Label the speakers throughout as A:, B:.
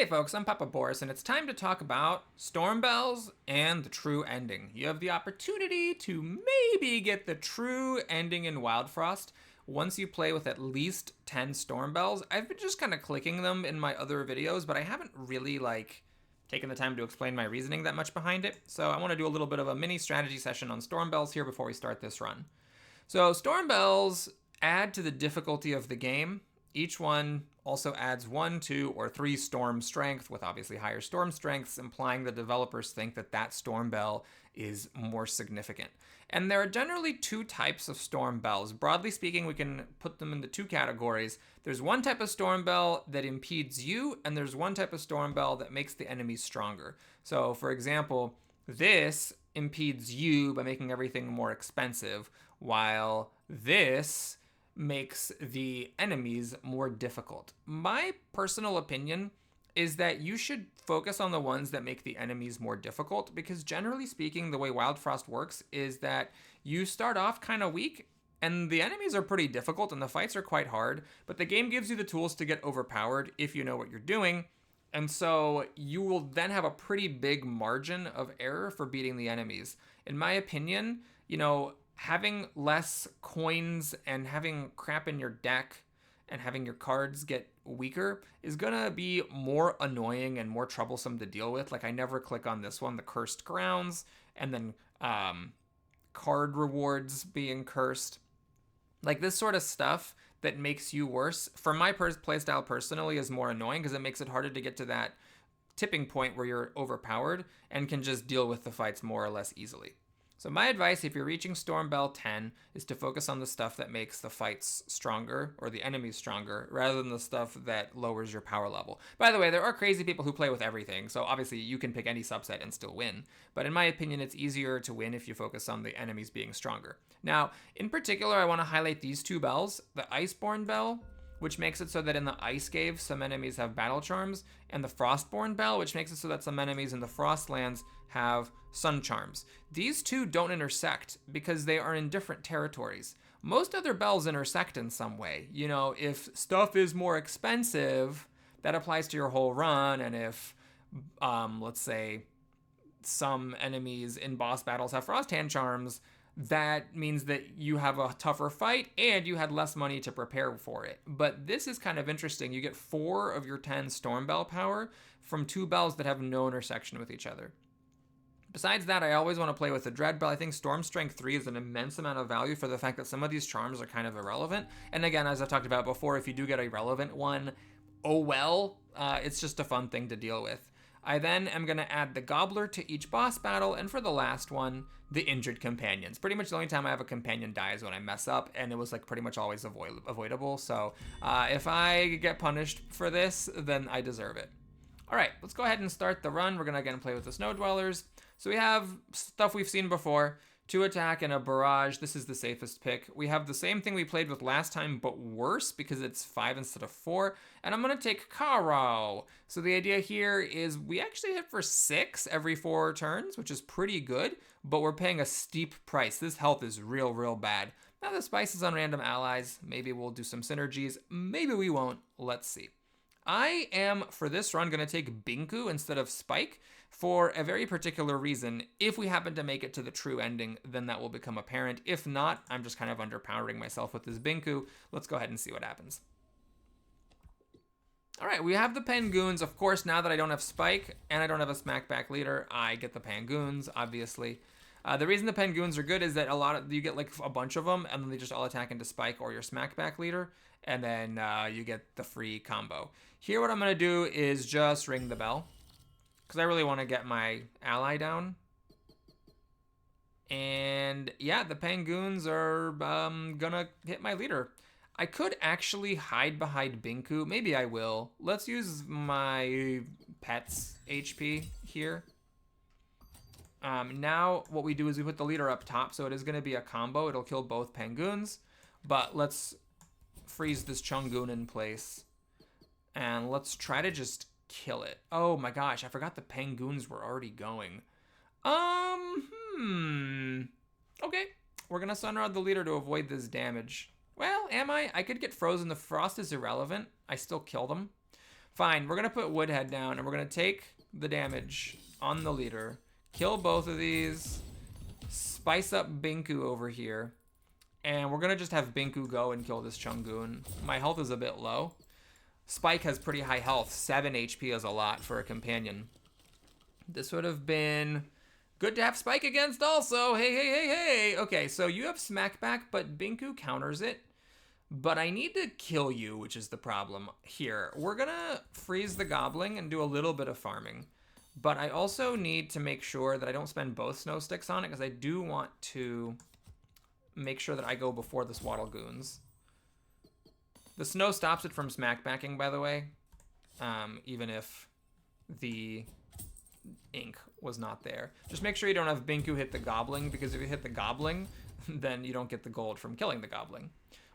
A: Hey folks, I'm Papa Boris, and it's time to talk about Storm Bells and the true ending. You have the opportunity to maybe get the true ending in Wildfrost once you play with at least 10 Storm Bells. I've been just kind of clicking them in my other videos, but I haven't really taken the time to explain my reasoning that much behind it. So I want to do a little bit of a mini strategy session on Storm Bells here before we start this run. So Storm Bells add to the difficulty of the game. Each one also adds 1, 2, or 3 storm strength, with obviously higher storm strengths, implying the developers think that that storm bell is more significant. And there are generally 2 types of storm bells. Broadly speaking, we can put them into 2 categories. There's one type of storm bell that impedes you, and there's one type of storm bell that makes the enemies stronger. So, for example, this impedes you by making everything more expensive, while this makes the enemies more difficult. My personal opinion is that you should focus on the ones that make the enemies more difficult, because generally speaking, the way Wildfrost works is that you start off kind of weak and the enemies are pretty difficult and the fights are quite hard, but the game gives you the tools to get overpowered if you know what you're doing. And so you will then have a pretty big margin of error for beating the enemies. In my opinion, having less coins and having crap in your deck and having your cards get weaker is gonna be more annoying and more troublesome to deal with. Like, I never click on this one, the Cursed Grounds, and then card rewards being cursed. Like, this sort of stuff that makes you worse, for my playstyle personally, is more annoying because it makes it harder to get to that tipping point where you're overpowered and can just deal with the fights more or less easily. So my advice, if you're reaching Storm Bell 10, is to focus on the stuff that makes the fights stronger or the enemies stronger, rather than the stuff that lowers your power level. By the way, there are crazy people who play with everything, so obviously you can pick any subset and still win. But in my opinion, it's easier to win if you focus on the enemies being stronger. Now, in particular, I want to highlight these 2 bells. The Iceborne Bell, which makes it so that in the Ice Cave, some enemies have battle charms, and the Frostborn Bell, which makes it so that some enemies in the Frostlands have sun charms. These 2 don't intersect because they are in different territories. Most other bells intersect in some way. If stuff is more expensive, that applies to your whole run, and if, let's say, some enemies in boss battles have frost hand charms, that means that you have a tougher fight and you had less money to prepare for it. But this is kind of interesting. You get 4 of your 10 Storm Bell power from 2 bells that have no intersection with each other. Besides that, I always want to play with the Dread Bell. I think Storm Strength 3 is an immense amount of value for the fact that some of these charms are kind of irrelevant. And again, as I've talked about before, if you do get a relevant one, oh well, it's just a fun thing to deal with. I then am going to add the Gobbler to each boss battle, and for the last one, the Injured Companions. Pretty much the only time I have a companion die is when I mess up, and it was pretty much always avoidable. So if I get punished for this, then I deserve it. All right, let's go ahead and start the run. We're going to again play with the Snowdwellers. So we have stuff we've seen before. 2 attack and a barrage. This is the safest pick. We have the same thing we played with last time, but worse because it's 5 instead of 4. And I'm going to take Karo. So the idea here is we actually hit for 6 every 4 turns, which is pretty good, but we're paying a steep price. This health is real bad. Now the spice is on random allies. Maybe we'll do some synergies. Maybe we won't. Let's see. I am, for this run, going to take Binku instead of Spike for a very particular reason. If we happen to make it to the true ending, then that will become apparent. If not, I'm just kind of underpowering myself with this Binku. Let's go ahead and see what happens. All right, we have the Pangoons. Of course, now that I don't have Spike and I don't have a Smackback leader, I get the Pangoons, obviously. The reason the Pangoons are good is that you get a bunch of them, and then they just all attack into Spike or your Smackback leader, and then you get the free combo. Here, what I'm going to do is just ring the bell, because I really want to get my ally down. And yeah, the Pangoons are gonna hit my leader. I could actually hide behind Binku. Maybe I will. Let's use my pet's HP here. Now what we do is we put the leader up top, so it is going to be a combo. It'll kill both Pangoons, but let's freeze this Chungoon in place, and let's try to just kill it. Oh my gosh, I forgot the Pangoons were already going. Okay, we're going to Sunrod the leader to avoid this damage. Well, am I? I could get frozen. The frost is irrelevant. I still kill them. Fine, we're going to put Woodhead down, and we're going to take the damage on the leader, kill both of these, spice up Binku over here, and we're going to just have Binku go and kill this Chungoon. My health is a bit low. Spike has pretty high health. 7 HP is a lot for a companion. This would have been good to have Spike against also. Hey, hey, hey, hey. Okay, so you have Smackback, but Binku counters it. But I need to kill you, which is the problem here. We're going to freeze the Goblin and do a little bit of farming. But I also need to make sure that I don't spend both Snow Sticks on it, because I do want to make sure that I go before the Swaddle Goons. The snow stops it from smackbacking, by the way, even if the ink was not there. Just make sure you don't have Binku hit the Goblin, because if you hit the Goblin, then you don't get the gold from killing the Goblin.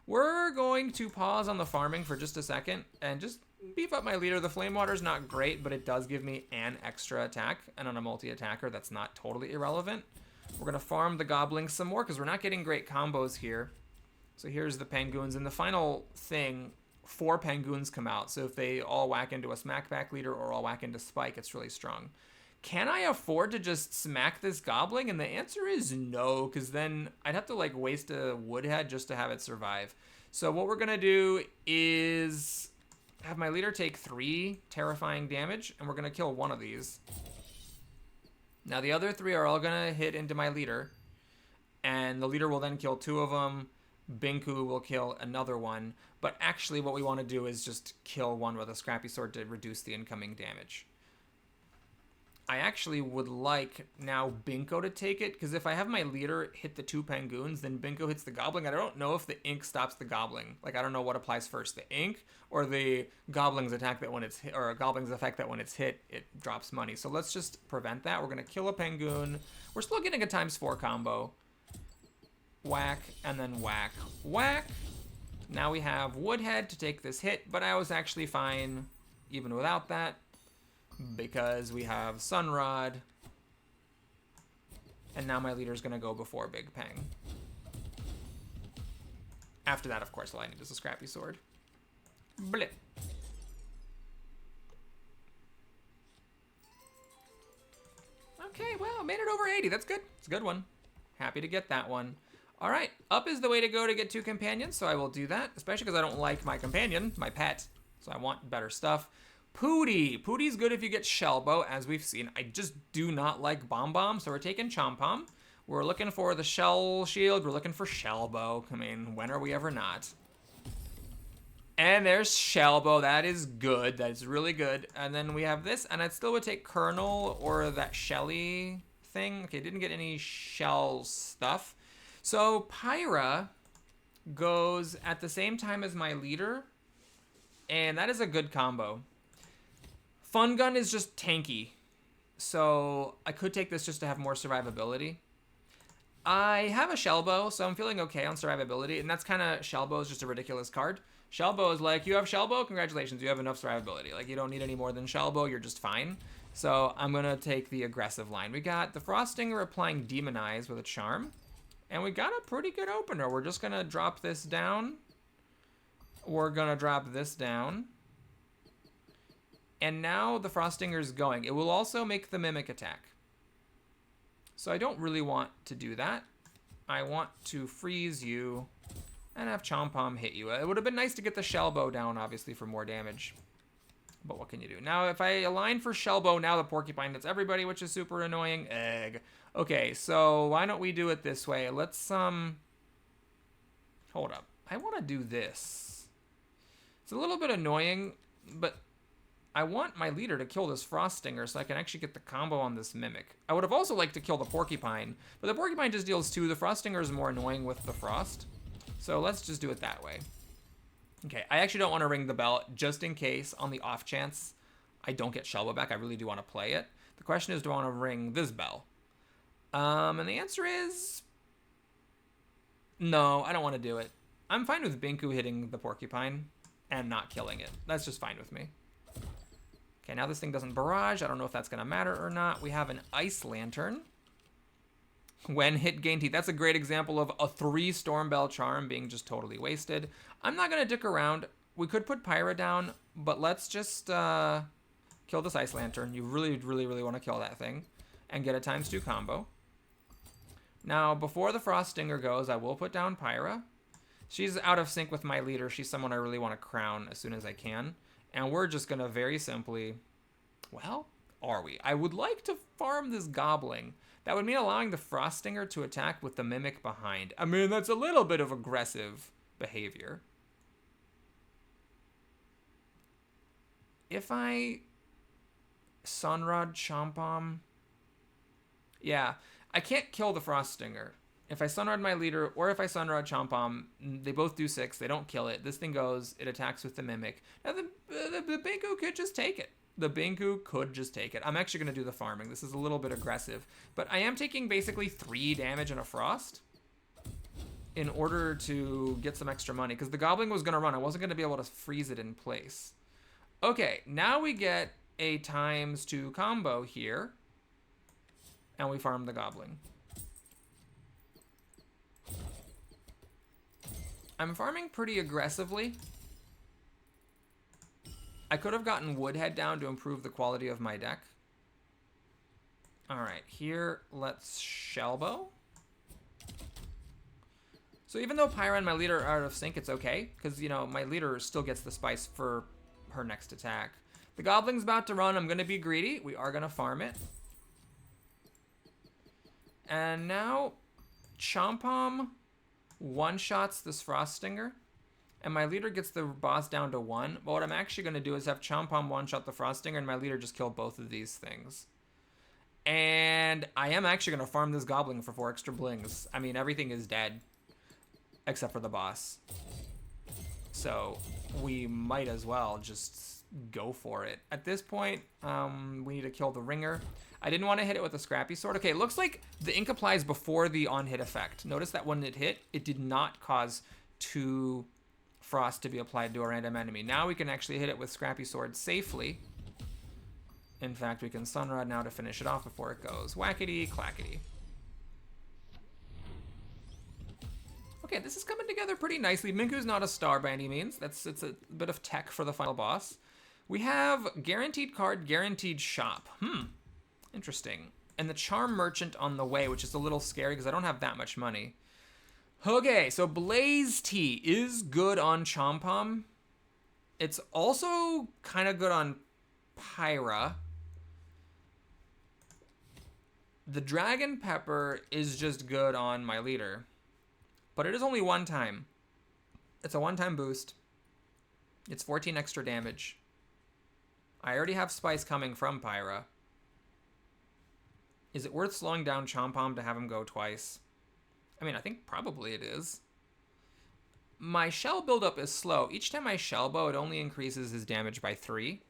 A: We're going to pause on the farming for just a second and just beef up my leader. The Flame Water is not great, but it does give me an extra attack, and on a multi-attacker, that's not totally irrelevant. We're going to farm the Goblins some more, because we're not getting great combos here. So here's the Penguins, and the final thing, 4 Penguins come out. So if they all whack into a Smackback leader or all whack into Spike, it's really strong. Can I afford to just smack this Goblin? And the answer is no, because then I'd have to like waste a Woodhead just to have it survive. So what we're gonna do is have my leader take 3 terrifying damage, and we're gonna kill one of these. Now the other 3 are all gonna hit into my leader, and the leader will then kill 2 of them. Binku will kill another one, but actually what we want to do is just kill one with a Scrappy Sword to reduce the incoming damage. I actually would like now Binko to take it, because if I have my leader hit the 2 Penguins, then Binko hits the Goblin. I don't know if the ink stops the Goblin. Like, I don't know what applies first, the ink or the Goblin's attack that when it's hit, or a Goblin's effect that when it's hit, it drops money. So let's just prevent that. We're going to kill a Penguin. We're still getting a ×4 combo. Whack, and then whack, whack. Now we have Woodhead to take this hit, but I was actually fine even without that, because we have Sunrod, and now my leader's gonna go before Big Peng. After that, of course, all I need is a Scrappy Sword. Blip. Okay, well, made it over 80. That's good. It's a good one. Happy to get that one. All right, up is the way to go to get 2 companions, so I will do that, especially because I don't like my companion, my pet, so I want better stuff. Pooty. Pooty's good if you get Shellbow, as we've seen. I just do not like Bomb Bomb, so we're taking Chompom. We're looking for the Shell Shield. We're looking for Shellbow. I mean, when are we ever not? And there's Shellbow. That is good. That is really good. And then we have this, and I still would take Colonel or that Shelly thing. Okay, didn't get any Shell stuff. So Pyra goes at the same time as my leader, and that is a good combo. Fun Gun is just tanky, so I could take this just to have more survivability. I have a Shellbow, so I'm feeling okay on survivability, and that's kind of, Shellbow is just a ridiculous card. Shellbow is like, you have Shellbow? Congratulations, you have enough survivability. Like, you don't need any more than Shellbow, you're just fine. So I'm going to take the aggressive line. We got the Frostinger applying Demonize with a Charm. And we got a pretty good opener. We're just going to drop this down. We're going to drop this down. And now the Frostinger's going. It will also make the Mimic attack. So I don't really want to do that. I want to freeze you and have Chompom hit you. It would have been nice to get the Shellbow down, obviously, for more damage. But what can you do? Now, if I align for Shellbow, now the Porcupine hits everybody, which is super annoying. Egg. Okay, so why don't we do it this way? Let's, hold up. I want to do this. It's a little bit annoying, but I want my leader to kill this Frostinger so I can actually get the combo on this Mimic. I would have also liked to kill the Porcupine, but the Porcupine just deals 2. The Frostinger is more annoying with the Frost. So let's just do it that way. Okay, I actually don't want to ring the bell just in case, on the off chance I don't get Shellbow back. I really do want to play it. The question is, do I want to ring this bell? And the answer is no, I don't want to do it. I'm fine with Binku hitting the Porcupine and not killing it. That's just fine with me. Okay, now this thing doesn't barrage. I don't know if that's going to matter or not. We have an Ice Lantern. When hit, gain teeth. That's a great example of a 3 Storm Bell Charm being just totally wasted. I'm not going to dick around. We could put Pyra down, But let's just kill this Ice Lantern. You really, really, really want to kill that thing. And get a ×2 combo. Now, before the Frost Stinger goes, I will put down Pyra. She's out of sync with my leader. She's someone I really want to crown as soon as I can. And we're just going to very simply... Well, are we? I would like to farm this Gobbling. That would mean allowing the Frost Stinger to attack with the Mimic behind. I mean, that's a little bit of aggressive behavior. If I Sunrod Chompom... Yeah, I can't kill the Frost Stinger. If I Sunrod my leader, or if I Sunrod Chompom, they both do 6. They don't kill it. This thing goes, it attacks with the Mimic. Now, the Binku could just take it. The Binku could just take it. I'm actually going to do the farming. This is a little bit aggressive. But I am taking basically 3 damage and a Frost in order to get some extra money. Because the Goblin was going to run. I wasn't going to be able to freeze it in place. Okay, now we get a ×2 combo here. And we farm the Goblin. I'm farming pretty aggressively. I could have gotten Woodhead down to improve the quality of my deck. Alright, here, let's Shellbow. So even though Pyra and my leader are out of sync, it's okay. Because, you know, my leader still gets the spice for her next attack. The Goblin's about to run. I'm going to be greedy. We are going to farm it. And now, Chompom one-shots this Frost Stinger, and my leader gets the boss down to 1. But what I'm actually going to do is have Chompom one-shot the Frost Stinger, and my leader just kill both of these things. And I am actually going to farm this Goblin for 4 extra blings. I mean, everything is dead, except for the boss. So we might as well just go for it. At this point, we need to kill the Ringer. I didn't want to hit it with a Scrappy Sword. Okay, it looks like the ink applies before the on-hit effect. Notice that when it hit, it did not cause 2 Frost to be applied to a random enemy. Now we can actually hit it with Scrappy Sword safely. In fact, we can Sunrod now to finish it off before it goes. Whackety, clackety. Okay, this is coming together pretty nicely. Minku's not a star by any means. It's a bit of tech for the final boss. We have Guaranteed Card, Guaranteed Shop. Interesting. And the Charm Merchant on the way, which is a little scary because I don't have that much money. Okay, so Blaze Tea is good on Chompom. It's also kind of good on Pyra. The Dragon Pepper is just good on my leader. But it is only 1 time. It's a 1-time boost. It's 14 extra damage. I already have Spice coming from Pyra. Is it worth slowing down Chompom to have him go twice? I mean, I think probably it is. My shell buildup is slow. Each time I Shellbow, it only increases his damage by 3.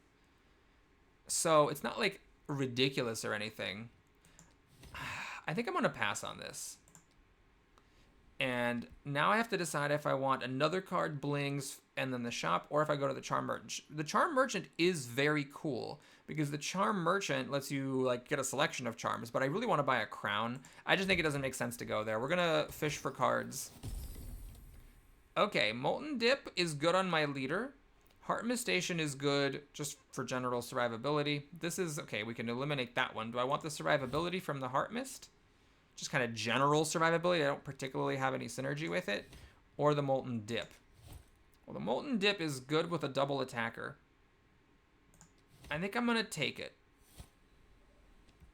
A: So it's not like ridiculous or anything. I think I'm going to pass on this. And now I have to decide if I want another card, blings, and then the shop, or if I go to the Charm Merchant. The Charm Merchant is very cool, because the Charm Merchant lets you like get a selection of charms, but I really want to buy a crown. I just think it doesn't make sense to go there. We're going to fish for cards. Okay, Molten Dip is good on my leader. Heart Mistation is good just for general survivability. This is, okay, we can eliminate that one. Do I want the survivability from the Heart Mist? Just kind of general survivability. I don't particularly have any synergy with it. Or the Molten Dip. Well, the Molten Dip is good with a double attacker. I think I'm going to take it.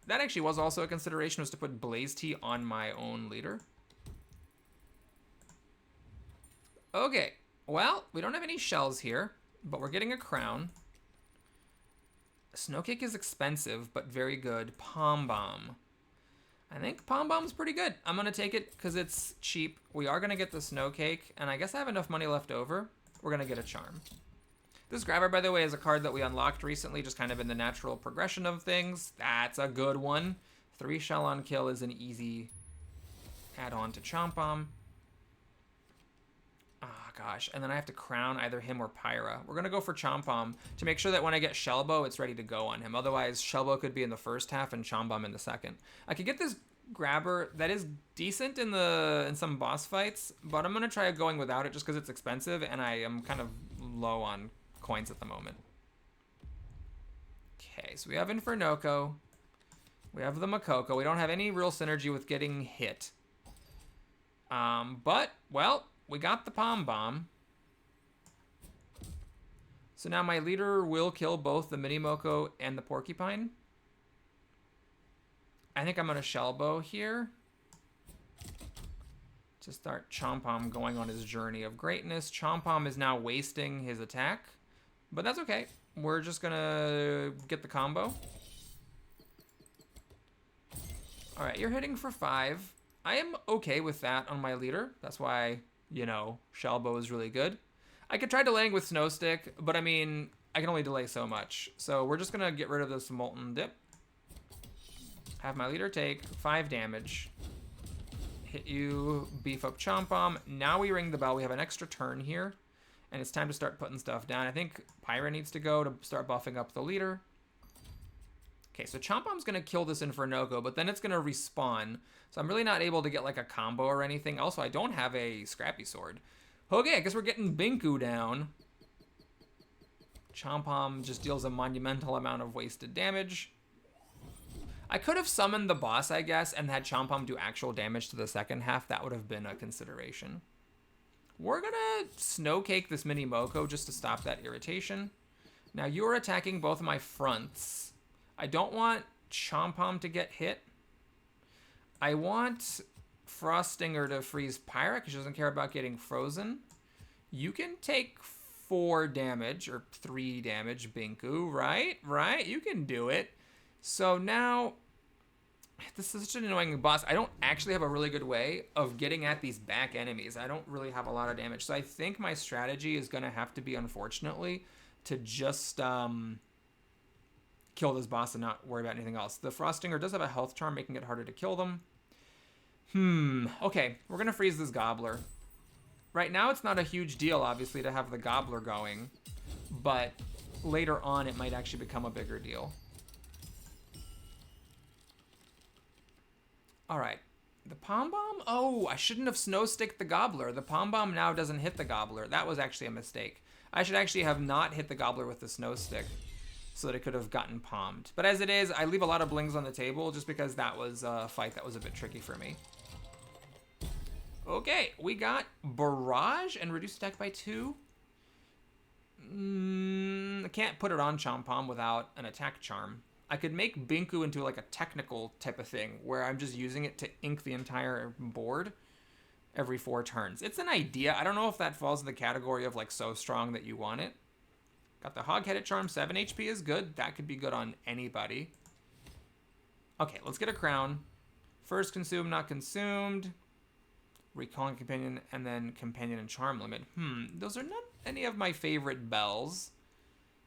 A: That actually was also a consideration, was to put Blaze Tea on my own leader. Okay, well, we don't have any shells here, but we're getting a crown. Snowcake is expensive, but very good. Palm Bomb. I think Palm Bomb's pretty good. I'm going to take it because it's cheap. We are going to get the Snowcake, and I guess I have enough money left over. We're going to get a charm. This Grabber, by the way, is a card that we unlocked recently, just kind of in the natural progression of things. That's a good one. 3 shell on kill is an easy add-on to Chompom. Gosh, and then I have to crown either him or Pyra. We're going to go for Chompom to make sure that when I get Shellbow, it's ready to go on him. Otherwise, Shellbow could be in the first half and Chompom in the second. I could get this Grabber that is decent in some boss fights, but I'm going to try going without it just because it's expensive, and I am kind of low on coins at the moment. Okay, so we have Infernoco. We have the Makoko. We don't have any real synergy with getting hit. But, well, we got the Pom Bomb. So now my leader will kill both the Minimoko and the Porcupine. I think I'm going to Shellbow here to start Chompom going on his journey of greatness. Chompom is now wasting his attack, but that's okay. We're just going to get the combo. All right, you're hitting for 5. I am okay with that on my leader. That's why, you know, Shellbow is really good. I could try delaying with Snow Stick, but I mean, I can only delay so much. So we're just going to get rid of this Molten Dip. Have my leader take 5 damage. Hit you, beef up Chompom. Now we ring the bell. We have an extra turn here, and it's time to start putting stuff down. I think Pyra needs to go to start buffing up the leader. Okay, so Chompom's going to kill this Infernoco, but then it's going to respawn. So I'm really not able to get like a combo or anything. Also, I don't have a Scrappy Sword. Okay, I guess we're getting Binku down. Chompom just deals a monumental amount of wasted damage. I could have summoned the boss, I guess, and had Chompom do actual damage to the second half. That would have been a consideration. We're going to Snowcake this Minimoko just to stop that irritation. Now, you're attacking both of my fronts. I don't want Chompom to get hit. I want Frostinger to freeze Pyra because she doesn't care about getting frozen. You can take 4 damage or 3 damage, Binku, right? Right? You can do it. So now, this is such an annoying boss. I don't actually have a really good way of getting at these back enemies. I don't really have a lot of damage. So I think my strategy is going to have to be, unfortunately, to just kill this boss and not worry about anything else. The Frostinger does have a health charm, making it harder to kill them. Okay, we're going to freeze this Gobbler. Right now, it's not a huge deal, obviously, to have the Gobbler going, but later on, it might actually become a bigger deal. All right, the Pom Bomb? Oh, I shouldn't have Snow Sticked the Gobbler. The Pom Bomb now doesn't hit the Gobbler. That was actually a mistake. I should actually have not hit the Gobbler with the Snow Stick so that it could have gotten palmed. But as it is, I leave a lot of blings on the table just because that was a fight that was a bit tricky for me. Okay, we got Barrage and reduce attack by 2. I can't put it on Chompom without an attack charm. I could make Binku into like a technical type of thing where I'm just using it to ink the entire board every 4 turns. It's an idea. I don't know if that falls in the category of like so strong that you want it. Got the Hog-Headed Charm. 7 HP is good. That could be good on anybody. Okay, let's get a crown. First consumed, not consumed. Recalling Companion, and then Companion and Charm limit. Those are not any of my favorite bells.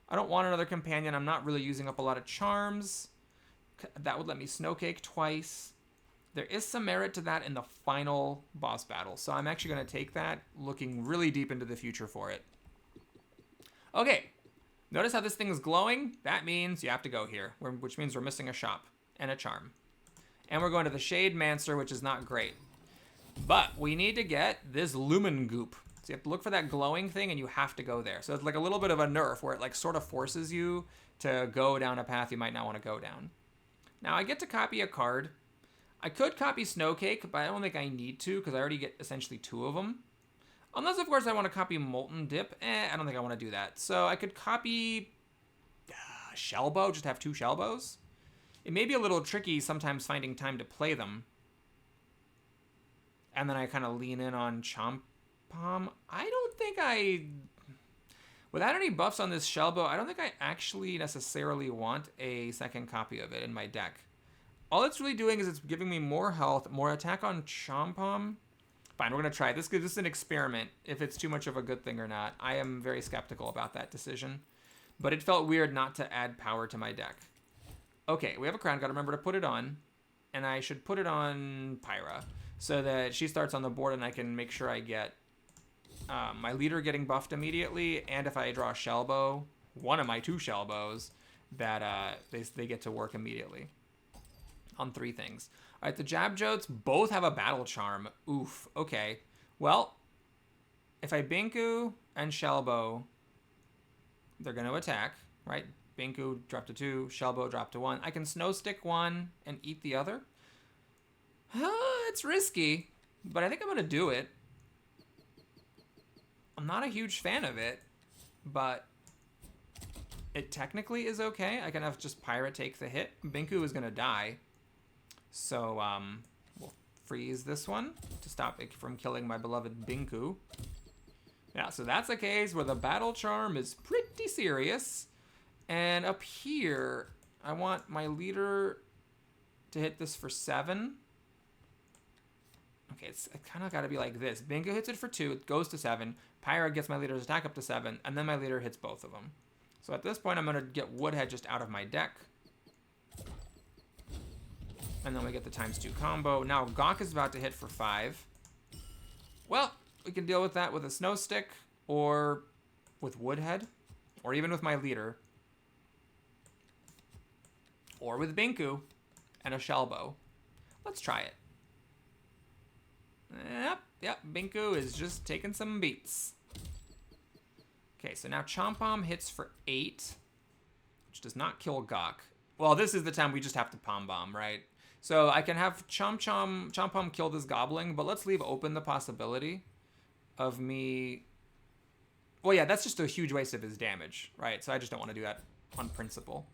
A: I don't want another Companion. I'm not really using up a lot of charms. That would let me Snowcake twice. There is some merit to that in the final boss battle, so I'm actually going to take that, looking really deep into the future for it. Okay, notice how this thing is glowing? That means you have to go here, which means we're missing a shop and a charm. And we're going to the Shade Mancer, which is not great. But we need to get this Lumen Goop. So you have to look for that glowing thing, and you have to go there. So it's like a little bit of a nerf where it like sort of forces you to go down a path you might not want to go down. Now I get to copy a card. I could copy Snowcake, but I don't think I need to because I already get essentially 2 of them. Unless, of course, I want to copy Molten Dip. I don't think I want to do that. So I could copy Shellbow, just have 2 Shellbows. It may be a little tricky sometimes finding time to play them. And then I kind of lean in on Chompom. I don't think without any buffs on this Shellbow, I don't think I actually necessarily want a second copy of it in my deck. All it's really doing is it's giving me more health, more attack on Chompom. Fine, we're going to try it. This is an experiment, if it's too much of a good thing or not. I am very skeptical about that decision. But it felt weird not to add power to my deck. Okay, we have a crown. Got to remember to put it on. And I should put it on Pyra, so that she starts on the board and I can make sure I get my leader getting buffed immediately, and if I draw a Shellbow, one of my 2 Shellbows, that they get to work immediately on 3 things. All right, the Jabjotes both have a Battle Charm. Oof, okay. Well, if I Binku and Shellbow, they're going to attack, right? Binku, drop to 2. Shellbow, drop to 1. I can Snow Stick 1 and eat the other. It's risky, but I think I'm going to do it. I'm not a huge fan of it, but it technically is okay. I can have just Pirate take the hit. Binku is going to die. So, we'll freeze this one to stop it from killing my beloved Binku. Yeah, so that's a case where the Battle Charm is pretty serious. And up here, I want my leader to hit this for 7. Okay, it kind of got to be like this. Binku hits it for 2, it goes to 7. Pyra gets my leader's attack up to 7, and then my leader hits both of them. So at this point, I'm going to get Woodhead just out of my deck. And then we get the ×2 combo. Now Gawk is about to hit for 5. Well, we can deal with that with a Snow Stick, or with Woodhead, or even with my leader. Or with Binku and a Shellbow. Let's try it. Yep, Binku is just taking some beats. Okay, so now Chomp Bomb hits for 8, which does not kill Gawk. Well, this is the time we just have to Pom Bomb, right? So I can have Chomp Bomb kill this Goblin, but let's leave open the possibility of me... Well, yeah, that's just a huge waste of his damage, right? So I just don't want to do that on principle.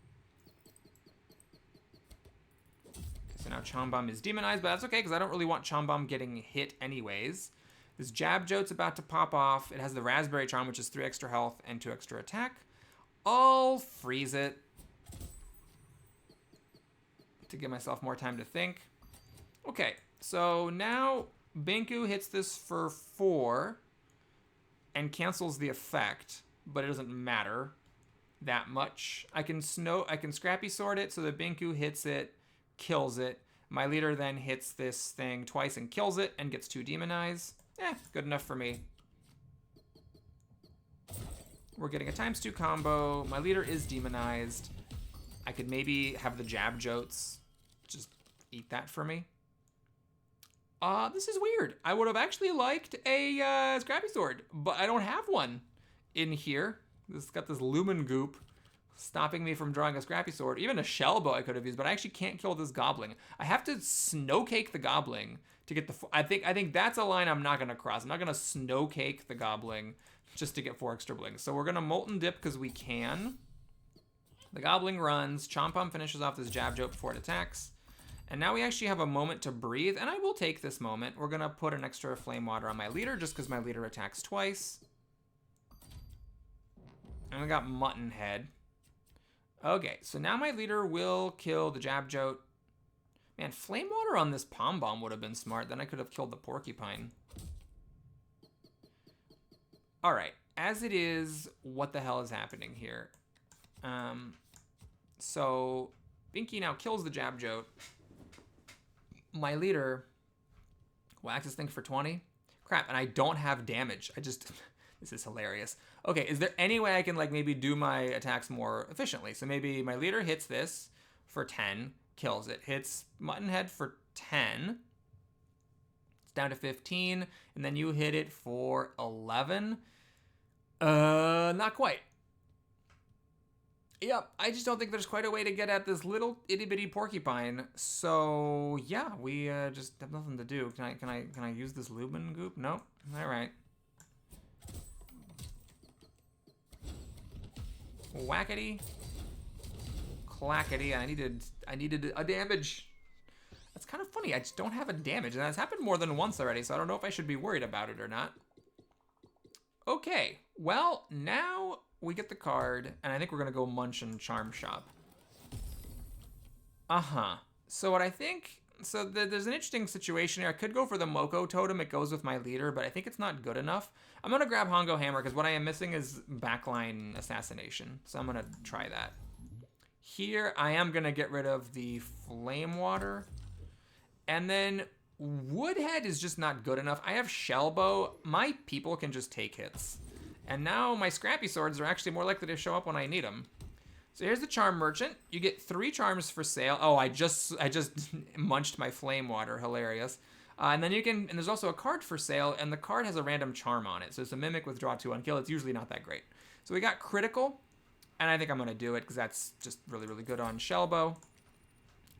A: So now Chomp Bomb is demonized, but that's okay, because I don't really want Chomp Bomb getting hit anyways. This Jab Jote's about to pop off. It has the Raspberry Charm, which is 3 extra health and 2 extra attack. I'll freeze it to give myself more time to think. Okay, so now Binku hits this for 4 and cancels the effect, but it doesn't matter that much. I can Scrappy Sword it so that Binku hits it, kills it. My leader then hits this thing twice and kills it and gets 2 demonize. Good enough for me. We're getting a ×2 combo. My leader is demonized. I could maybe have the Jab Jotes just eat that for me. This is weird. I would have actually liked a Scrappy Sword, but I don't have one in here. This got this Lumen Goop stopping me from drawing a Scrappy Sword. Even a Shellbow I could have used, but I actually can't kill this Goblin. I have to Snowcake the Goblin to get the... I think that's a line I'm not going to cross. I'm not going to Snowcake the Goblin just to get 4 extra blings. So we're going to Molten Dip because we can. The Goblin runs. Chomp Bomb finishes off this Jab Jote before it attacks. And now we actually have a moment to breathe, and I will take this moment. We're going to put an extra Flame Water on my leader just because my leader attacks twice. And we got Mutton Head. Okay, so now my leader will kill the Jab Jote. Man, Flame Water on this Pom Bomb would have been smart. Then I could have killed the Porcupine. All right, as it is, what the hell is happening here? So Binky now kills the Jab Jote. My leader whacks this thing for 20. Crap, and I don't have damage. This is hilarious. Okay, is there any way I can like maybe do my attacks more efficiently? So maybe my leader hits this for 10, kills it. Hits Mutton Head for 10. It's down to 15, and then you hit it for 11. Not quite. Yep, I just don't think there's quite a way to get at this little itty bitty porcupine. So yeah, we just have nothing to do. Can I use this Lumen Goop? No. All right. Whackety, clackety. I needed a damage. That's kind of funny. I just don't have a damage, and that's happened more than once already. So I don't know if I should be worried about it or not. Okay. Well, now we get the card, and I think we're gonna go Munch and Charm Shop. So what I think, there's an interesting situation here. I could go for the Moko Totem. It goes with my leader, but I think it's not good enough. I'm gonna grab Hongo Hammer because what I am missing is backline assassination. So I'm gonna try that. Here, I am gonna get rid of the Flame Water, and then Woodhead is just not good enough. I have Shellbow. My people can just take hits. And now my Scrappy Swords are actually more likely to show up when I need them. So here's the Charm Merchant. You get 3 charms for sale. Oh, I just munched my Flame Water. Hilarious. And then and there's also a card for sale, and the card has a random charm on it. So it's a Mimic with draw 2 on kill. It's usually not that great. So we got Critical. And I think I'm going to do it because that's just really, really good on Shellbow.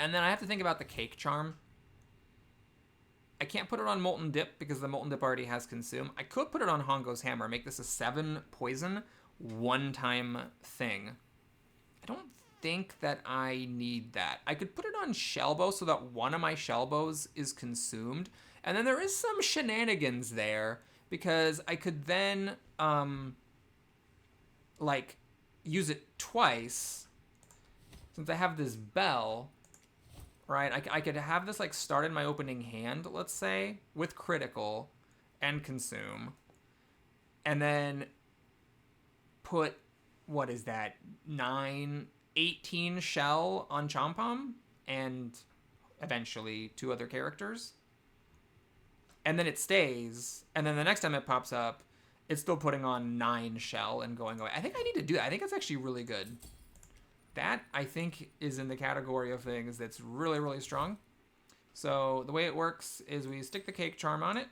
A: And then I have to think about the Cake Charm. I can't put it on Molten Dip because the Molten Dip already has Consume. I could put it on Hongo's Hammer, make this a 7 poison, one-time thing. I don't think that I need that. I could put it on Shellbow so that one of my Shellbows is consumed. And then there is some shenanigans there because I could then, like, use it twice since I have this bell, right? I could have this, like, start in my opening hand, let's say, with critical and consume. And then put, what is that, 18 shell on Chompom and eventually 2 other characters. And then it stays, and then the next time it pops up, it's still putting on 9 shell and going away. I think I need to do that. I think it's actually really good. That, I think, is in the category of things that's really, really strong. So the way it works is we stick the Cake Charm on it.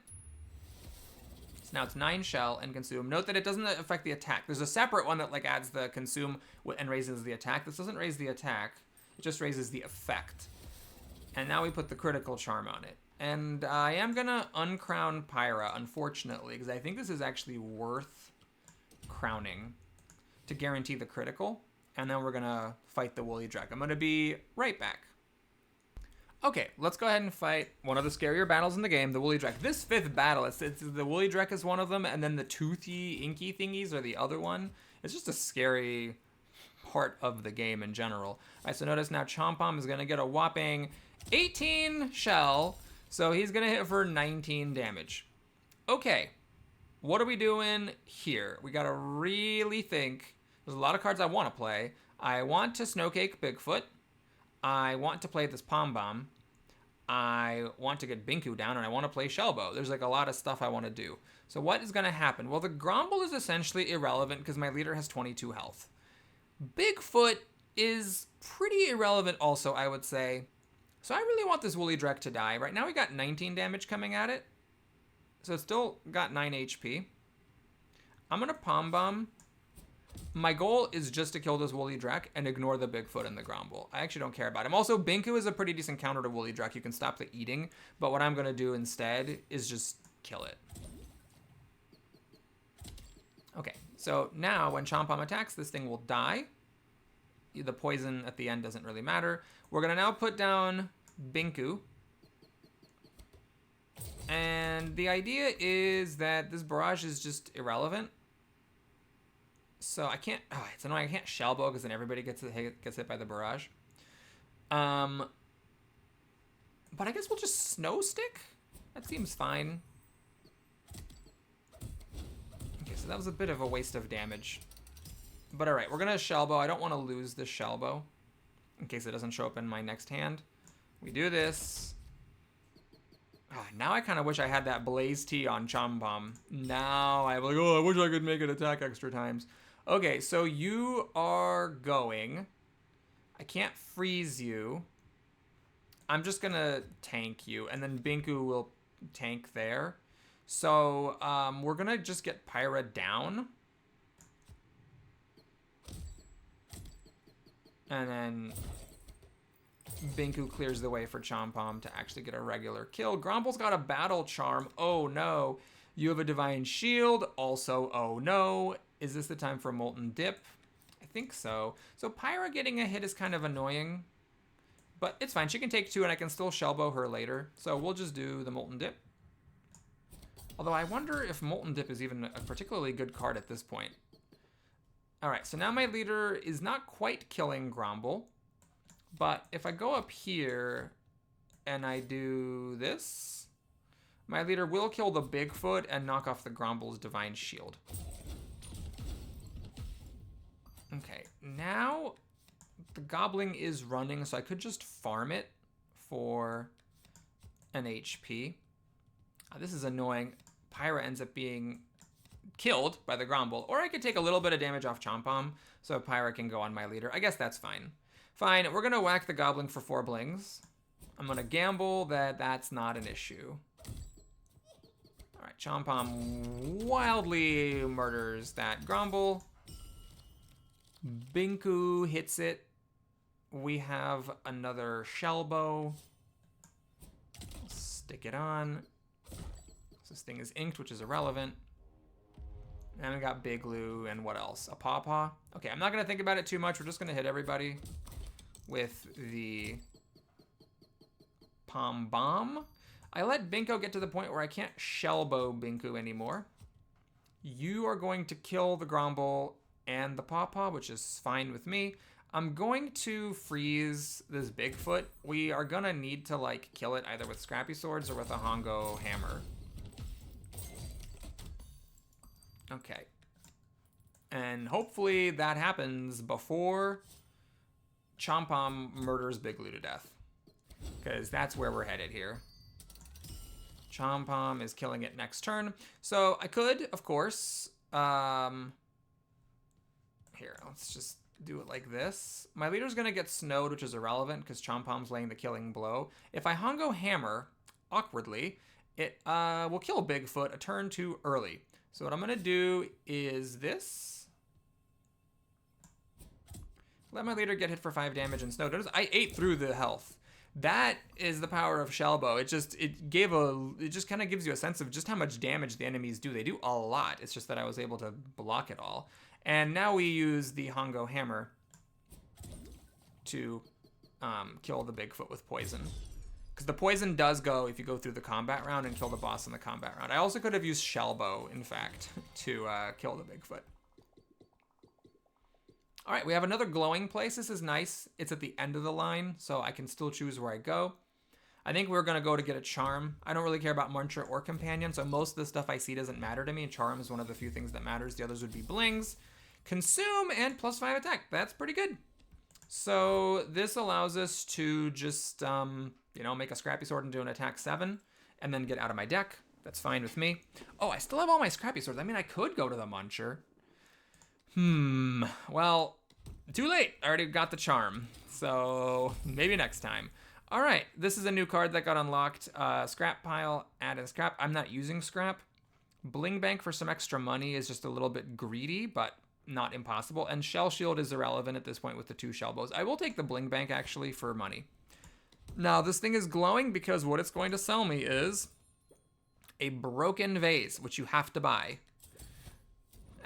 A: So now it's 9 shell and consume. Note that it doesn't affect the attack. There's a separate one that like adds the consume and raises the attack. This doesn't raise the attack. It just raises the effect. And now we put the critical charm on it. And I am going to uncrown Pyra, unfortunately, because I think this is actually worth crowning to guarantee the critical. And then we're going to fight the Woolly Drek. I'm going to be right back. Okay, let's go ahead and fight one of the scarier battles in the game, the Woolly Drek. This 5th battle, it's the Woolly Drek is one of them, and then the toothy, inky thingies are the other one. It's just a scary part of the game in general. All right, so notice now Chompom is going to get a whopping 18 shell. So he's going to hit for 19 damage. Okay, what are we doing here? We got to really think. There's a lot of cards I want to play. I want to Snowcake Bigfoot. I want to play this Pom Bomb. I want to get Binku down, and I want to play Shellbow. There's like a lot of stuff I want to do. So what is going to happen? Well, the Gromble is essentially irrelevant because my leader has 22 health. Bigfoot is pretty irrelevant also, I would say. So I really want this Woolly Drek to die. Right now we got 19 damage coming at it. So it's still got 9 HP. I'm going to Pom Bomb. My goal is just to kill this Woolly Drek and ignore the Bigfoot and the Gromble. I actually don't care about him. Also, Binku is a pretty decent counter to Woolly Drek. You can stop the eating. But what I'm going to do instead is just kill it. Okay, so now when Chompom attacks, this thing will die. The poison at the end doesn't really matter. We're going to now put down Binku. And the idea is that this barrage is just irrelevant. So I can't, it's annoying, I can't Shellbow because then everybody gets hit by the barrage. But I guess we'll just Snow Stick? That seems fine. Okay, so that was a bit of a waste of damage. But alright, we're going to Shellbow. I don't want to lose this Shellbow in case it doesn't show up in my next hand. We do this. Now I kind of wish I had that Blaze Tea on Chompom. Now I'm like, oh, I wish I could make it attack extra times. Okay, so you are going. I can't freeze you. I'm just going to tank you, and then Binku will tank there. So we're going to just get Pyra down. And then Binku clears the way for Chompom to actually get a regular kill. Gromble's got a Battle Charm. Oh no. You have a Divine Shield. Also, oh no. Is this the time for Molten Dip? I think so. So Pyra getting a hit is kind of annoying. But it's fine. She can take 2 and I can still Shellbow her later. So we'll just do the Molten Dip. Although I wonder if Molten Dip is even a particularly good card at this point. Alright, so now my leader is not quite killing Gromble. But if I go up here and I do this, my leader will kill the Bigfoot and knock off the Gromble's Divine Shield. Okay, now the Gobbling is running, so I could just farm it for an HP. This is annoying. Pyra ends up being killed by the Gromble, or I could take a little bit of damage off Chompom so Pyra can go on my leader. I guess that's fine. Fine, we're going to whack the Goblin for 4 blings. I'm going to gamble that that's not an issue. All right, Chompom wildly murders that Gromble. Binku hits it. We have another shell bow. Stick it on. This thing is inked, which is irrelevant. And we got Big Lou, and what else? A Pawpaw. Okay, I'm not going to think about it too much. We're just going to hit everybody with the Pom Bomb. I let Binko get to the point where I can't shellbow Binku anymore. You are going to kill the Grumble and the Pawpaw, which is fine with me. I'm going to freeze this Bigfoot. We are going to need to, like, kill it either with Scrappy Swords or with a Hongo Hammer. Okay. And hopefully that happens before Chompom murders Big Lou to death. Because that's where we're headed here. Chompom is killing it next turn. So I could, of course, here, let's just do it like this. My leader's going to get snowed, which is irrelevant because Chompom's laying the killing blow. If I Hongo Hammer, awkwardly, it will kill Bigfoot a turn too early. So what I'm going to do is this. Let my leader get hit for 5 damage and snow. Notice I ate through the health. That is the power of Shellbow. It just kind of gives you a sense of just how much damage the enemies do. They do a lot. It's just that I was able to block it all. And now we use the Hongo Hammer to kill the Bigfoot with poison. Because the poison does go if you go through the combat round and kill the boss in the combat round. I also could have used Shellbow, in fact, to kill the Bigfoot. All right, we have another glowing place. This is nice. It's at the end of the line, so I can still choose where I go. I think we're going to go to get a charm. I don't really care about Muncher or Companion, so most of the stuff I see doesn't matter to me. Charm is one of the few things that matters. The others would be Blings, Consume, and +5 attack. That's pretty good. So this allows us to just, make a Scrappy Sword and do an attack 7, and then get out of my deck. That's fine with me. Oh, I still have all my Scrappy Swords. I mean, I could go to the Muncher. Well, too late. I already got the charm. So maybe next time. All right, this is a new card that got unlocked. Scrap pile, add in scrap. I'm not using scrap. Bling Bank for some extra money is just a little bit greedy, but not impossible. And Shell Shield is irrelevant at this point with the 2 shell bows. I will take the Bling Bank actually for money. Now this thing is glowing because what it's going to sell me is a broken vase, which you have to buy.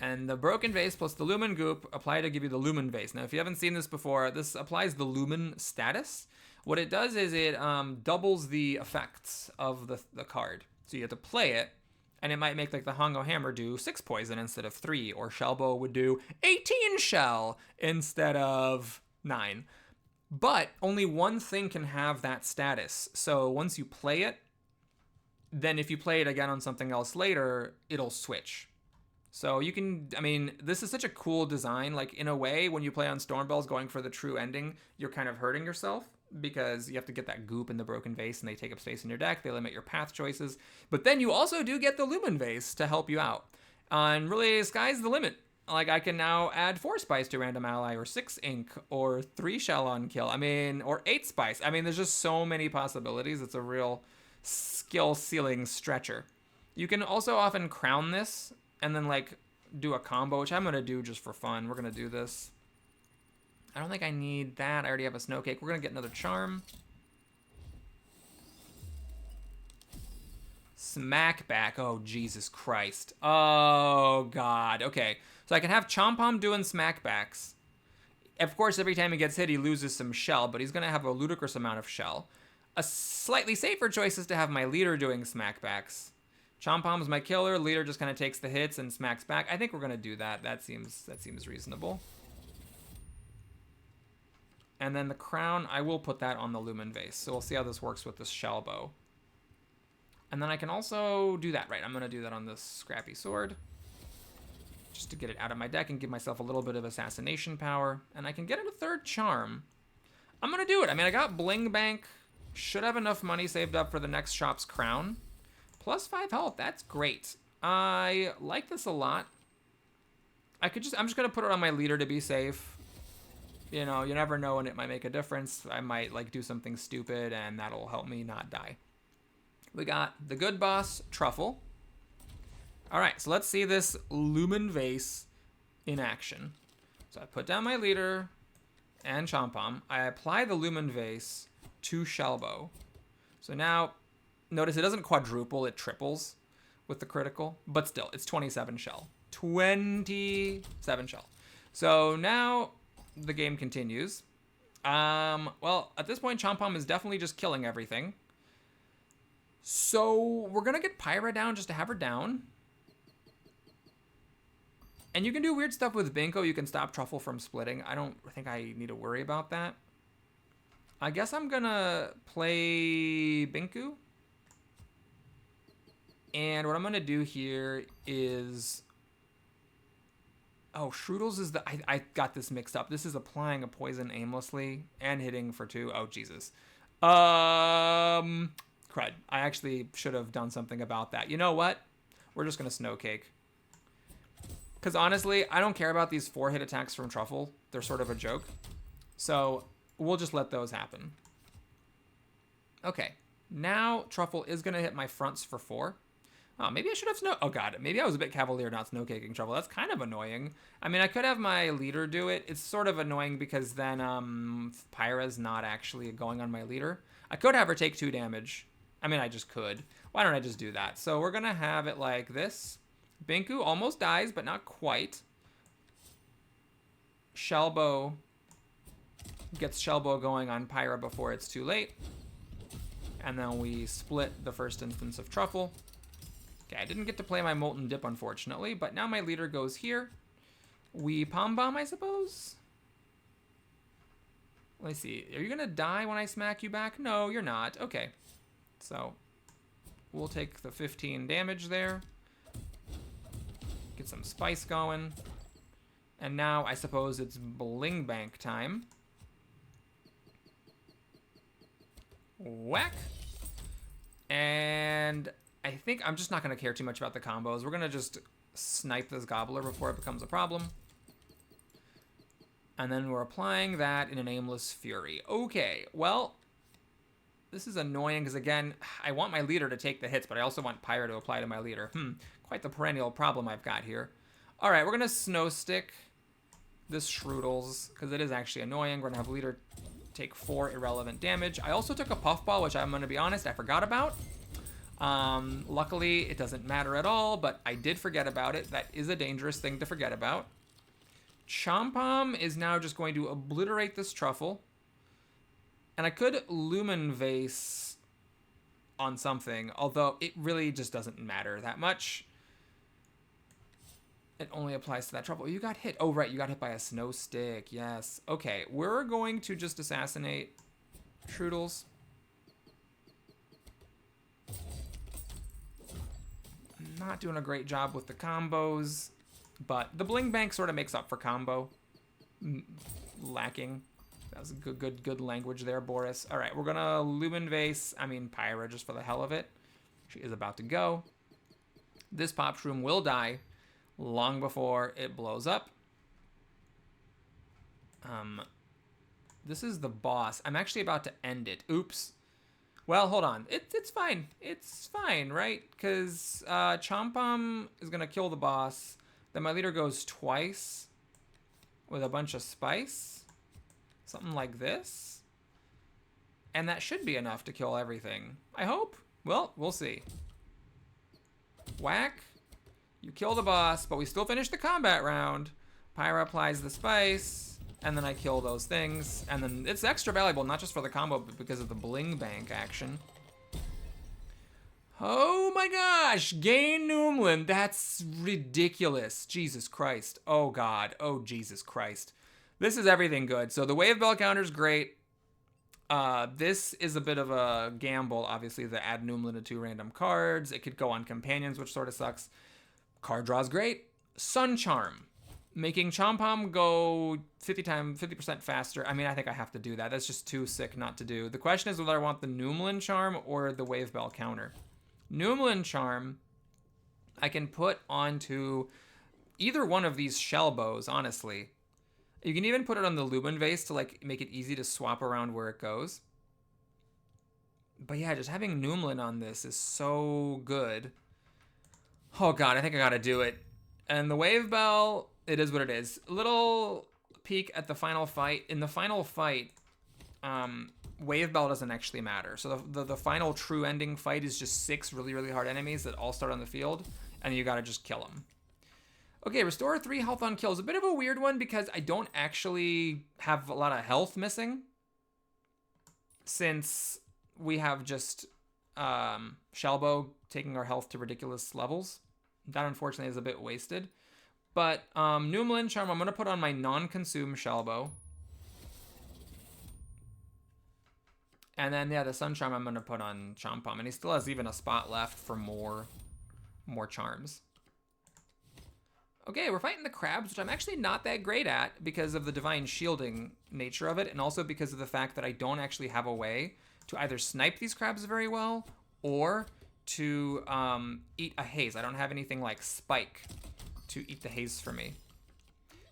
A: And the broken vase plus the lumen goop apply to give you the lumen vase. Now, if you haven't seen this before, this applies the lumen status. What it does is it doubles the effects of the card. So you have to play it, and it might make like the Hongo Hammer do 6 poison instead of 3, or Shellbow would do 18 shell instead of 9. But only one thing can have that status. So once you play it, then if you play it again on something else later, it'll switch. So you can, this is such a cool design. Like, in a way, when you play on Stormbells going for the true ending, you're kind of hurting yourself because you have to get that goop in the broken vase and they take up space in your deck. They limit your path choices. But then you also do get the Lumen vase to help you out. And really, sky's the limit. Like, I can now add 4 spice to random ally, or 6 ink, or 3 shell on kill. Or 8 spice. There's just so many possibilities. It's a real skill ceiling stretcher. You can also often crown this and then do a combo, which I'm going to do just for fun. We're going to do this. I don't think I need that. I already have a snow cake. We're going to get another charm. Smack back. Oh, Jesus Christ. Oh, God. Okay. So I can have Chompom doing smackbacks. Of course, every time he gets hit, he loses some shell, but he's going to have a ludicrous amount of shell. A slightly safer choice is to have my leader doing smackbacks. Chompom's my killer. Leader just kind of takes the hits and smacks back. I think we're going to do that. That seems reasonable. And then the crown, I will put that on the Lumen vase. So we'll see how this works with this shell bow. And then I can also do that. Right, I'm going to do that on this Scrappy Sword. Just to get it out of my deck and give myself a little bit of assassination power. And I can get a 3rd charm. I'm going to do it. I got Bling Bank. Should have enough money saved up for the next shop's crown. +5 health, that's great. I like this a lot. I'm just gonna put it on my leader to be safe. You never know when it might make a difference. I might do something stupid and that'll help me not die. We got the good boss, Truffle. All right, so let's see this Lumen vase in action. So I put down my leader and Chompom. I apply the Lumen Vase to Shellbow. So now, notice it doesn't quadruple, it triples with the critical. But still, it's 27 shell. 27 shell. So now the game continues. Well, at this point, Chompom is definitely just killing everything. So we're going to get Pyra down just to have her down. And you can do weird stuff with Binko. You can stop Truffle from splitting. I don't think I need to worry about that. I guess I'm going to play Binku. And what I'm going to do here is... Oh, Shroodles is the... I got this mixed up. This is applying a poison aimlessly and hitting for 2. Oh, Jesus. Crud. I actually should have done something about that. You know what? We're just going to Snow Cake. Because honestly, I don't care about these 4-hit attacks from Truffle. They're sort of a joke. So we'll just let those happen. Okay. Now Truffle is going to hit my fronts for 4. Oh, maybe I should have snow... Oh, God. Maybe I was a bit cavalier not snow-caking Truffle. That's kind of annoying. I mean, I could have my leader do it. It's sort of annoying because then Pyra's not actually going on my leader. I could have her take 2 damage. I mean, I just could. Why don't I just do that? So we're going to have it like this. Binku almost dies, but not quite. Shellbow gets Shellbow going on Pyra before it's too late. And then we split the first instance of Truffle. Okay, I didn't get to play my Molten Dip, unfortunately, but now my leader goes here. We Palm Bomb, I suppose? Let me see. Are you going to die when I smack you back? No, you're not. Okay. So, we'll take the 15 damage there. Get some spice going. And now, I suppose it's Bling Bank time. Whack. And... I think I'm just not going to care too much about the combos. We're going to just snipe this Gobbler before it becomes a problem. And then we're applying that in an Aimless Fury. Okay, well, this is annoying because, again, I want my leader to take the hits, but I also want Pyra to apply to my leader. Quite the perennial problem I've got here. All right, we're going to Snow Stick this Shroodles because it is actually annoying. We're going to have leader take 4 irrelevant damage. I also took a Puffball, which I'm going to be honest, I forgot about. Luckily, it doesn't matter at all, but I did forget about it. That is a dangerous thing to forget about. Chompom is now just going to obliterate this Truffle. And I could Lumen Vase on something, although it really just doesn't matter that much. It only applies to that Truffle. You got hit. Oh, right, you got hit by a Snow Stick. Yes. Okay, we're going to just assassinate Shroodles. Not doing a great job with the combos, but the Bling Bank sort of makes up for combo lacking. That was good language there, Boris. All right, we're gonna Lumen Vase. I mean Pyra, just for the hell of it. She is about to go. This Pop Shroom will die long before it blows up. This is the boss. I'm actually about to end it. Oops. Well, hold on. It's fine. It's fine, right? Because Chompom is going to kill the boss. Then my leader goes twice with a bunch of spice. Something like this. And that should be enough to kill everything. I hope. Well, we'll see. Whack. You kill the boss, but we still finish the combat round. Pyra applies the spice. And then I kill those things. And then it's extra valuable, not just for the combo, but because of the Bling Bank action. Oh my gosh! Gain Noomlin. That's ridiculous. Jesus Christ. Oh God. Oh Jesus Christ. This is everything good. So the Wave Bell counter's great. This is a bit of a gamble, obviously, to add Noomlin to 2 random cards. It could go on companions, which sort of sucks. Card draw's great. Sun Charm. Making Chompom go 50% faster. I mean, I think I have to do that. That's just too sick not to do. The question is whether I want the Noomlin Charm or the Wave Bell counter. Noomlin Charm, I can put onto either one of these Shellbows, honestly. You can even put it on the Lumen Vase to like make it easy to swap around where it goes. But yeah, just having Noomlin on this is so good. Oh God, I think I gotta do it. And the Wave Bell, it is what it is. A little peek at the final fight. In the final fight, Wave Bell doesn't actually matter. So the final true ending fight is just 6 really, really hard enemies that all start on the field, and you gotta just kill them. Okay, restore 3 health on kills. A bit of a weird one because I don't actually have a lot of health missing, since we have just Shellbow taking our health to ridiculous levels. That unfortunately is a bit wasted. But Noomlin Charm, I'm going to put on my non-consume Shellbow. And then, yeah, the Sun Charm I'm going to put on Chompom. And he still has even a spot left for more charms. Okay, we're fighting the crabs, which I'm actually not that great at because of the divine shielding nature of it, and also because of the fact that I don't actually have a way to either snipe these crabs very well or to eat a haze. I don't have anything like Spike to eat the haze for me.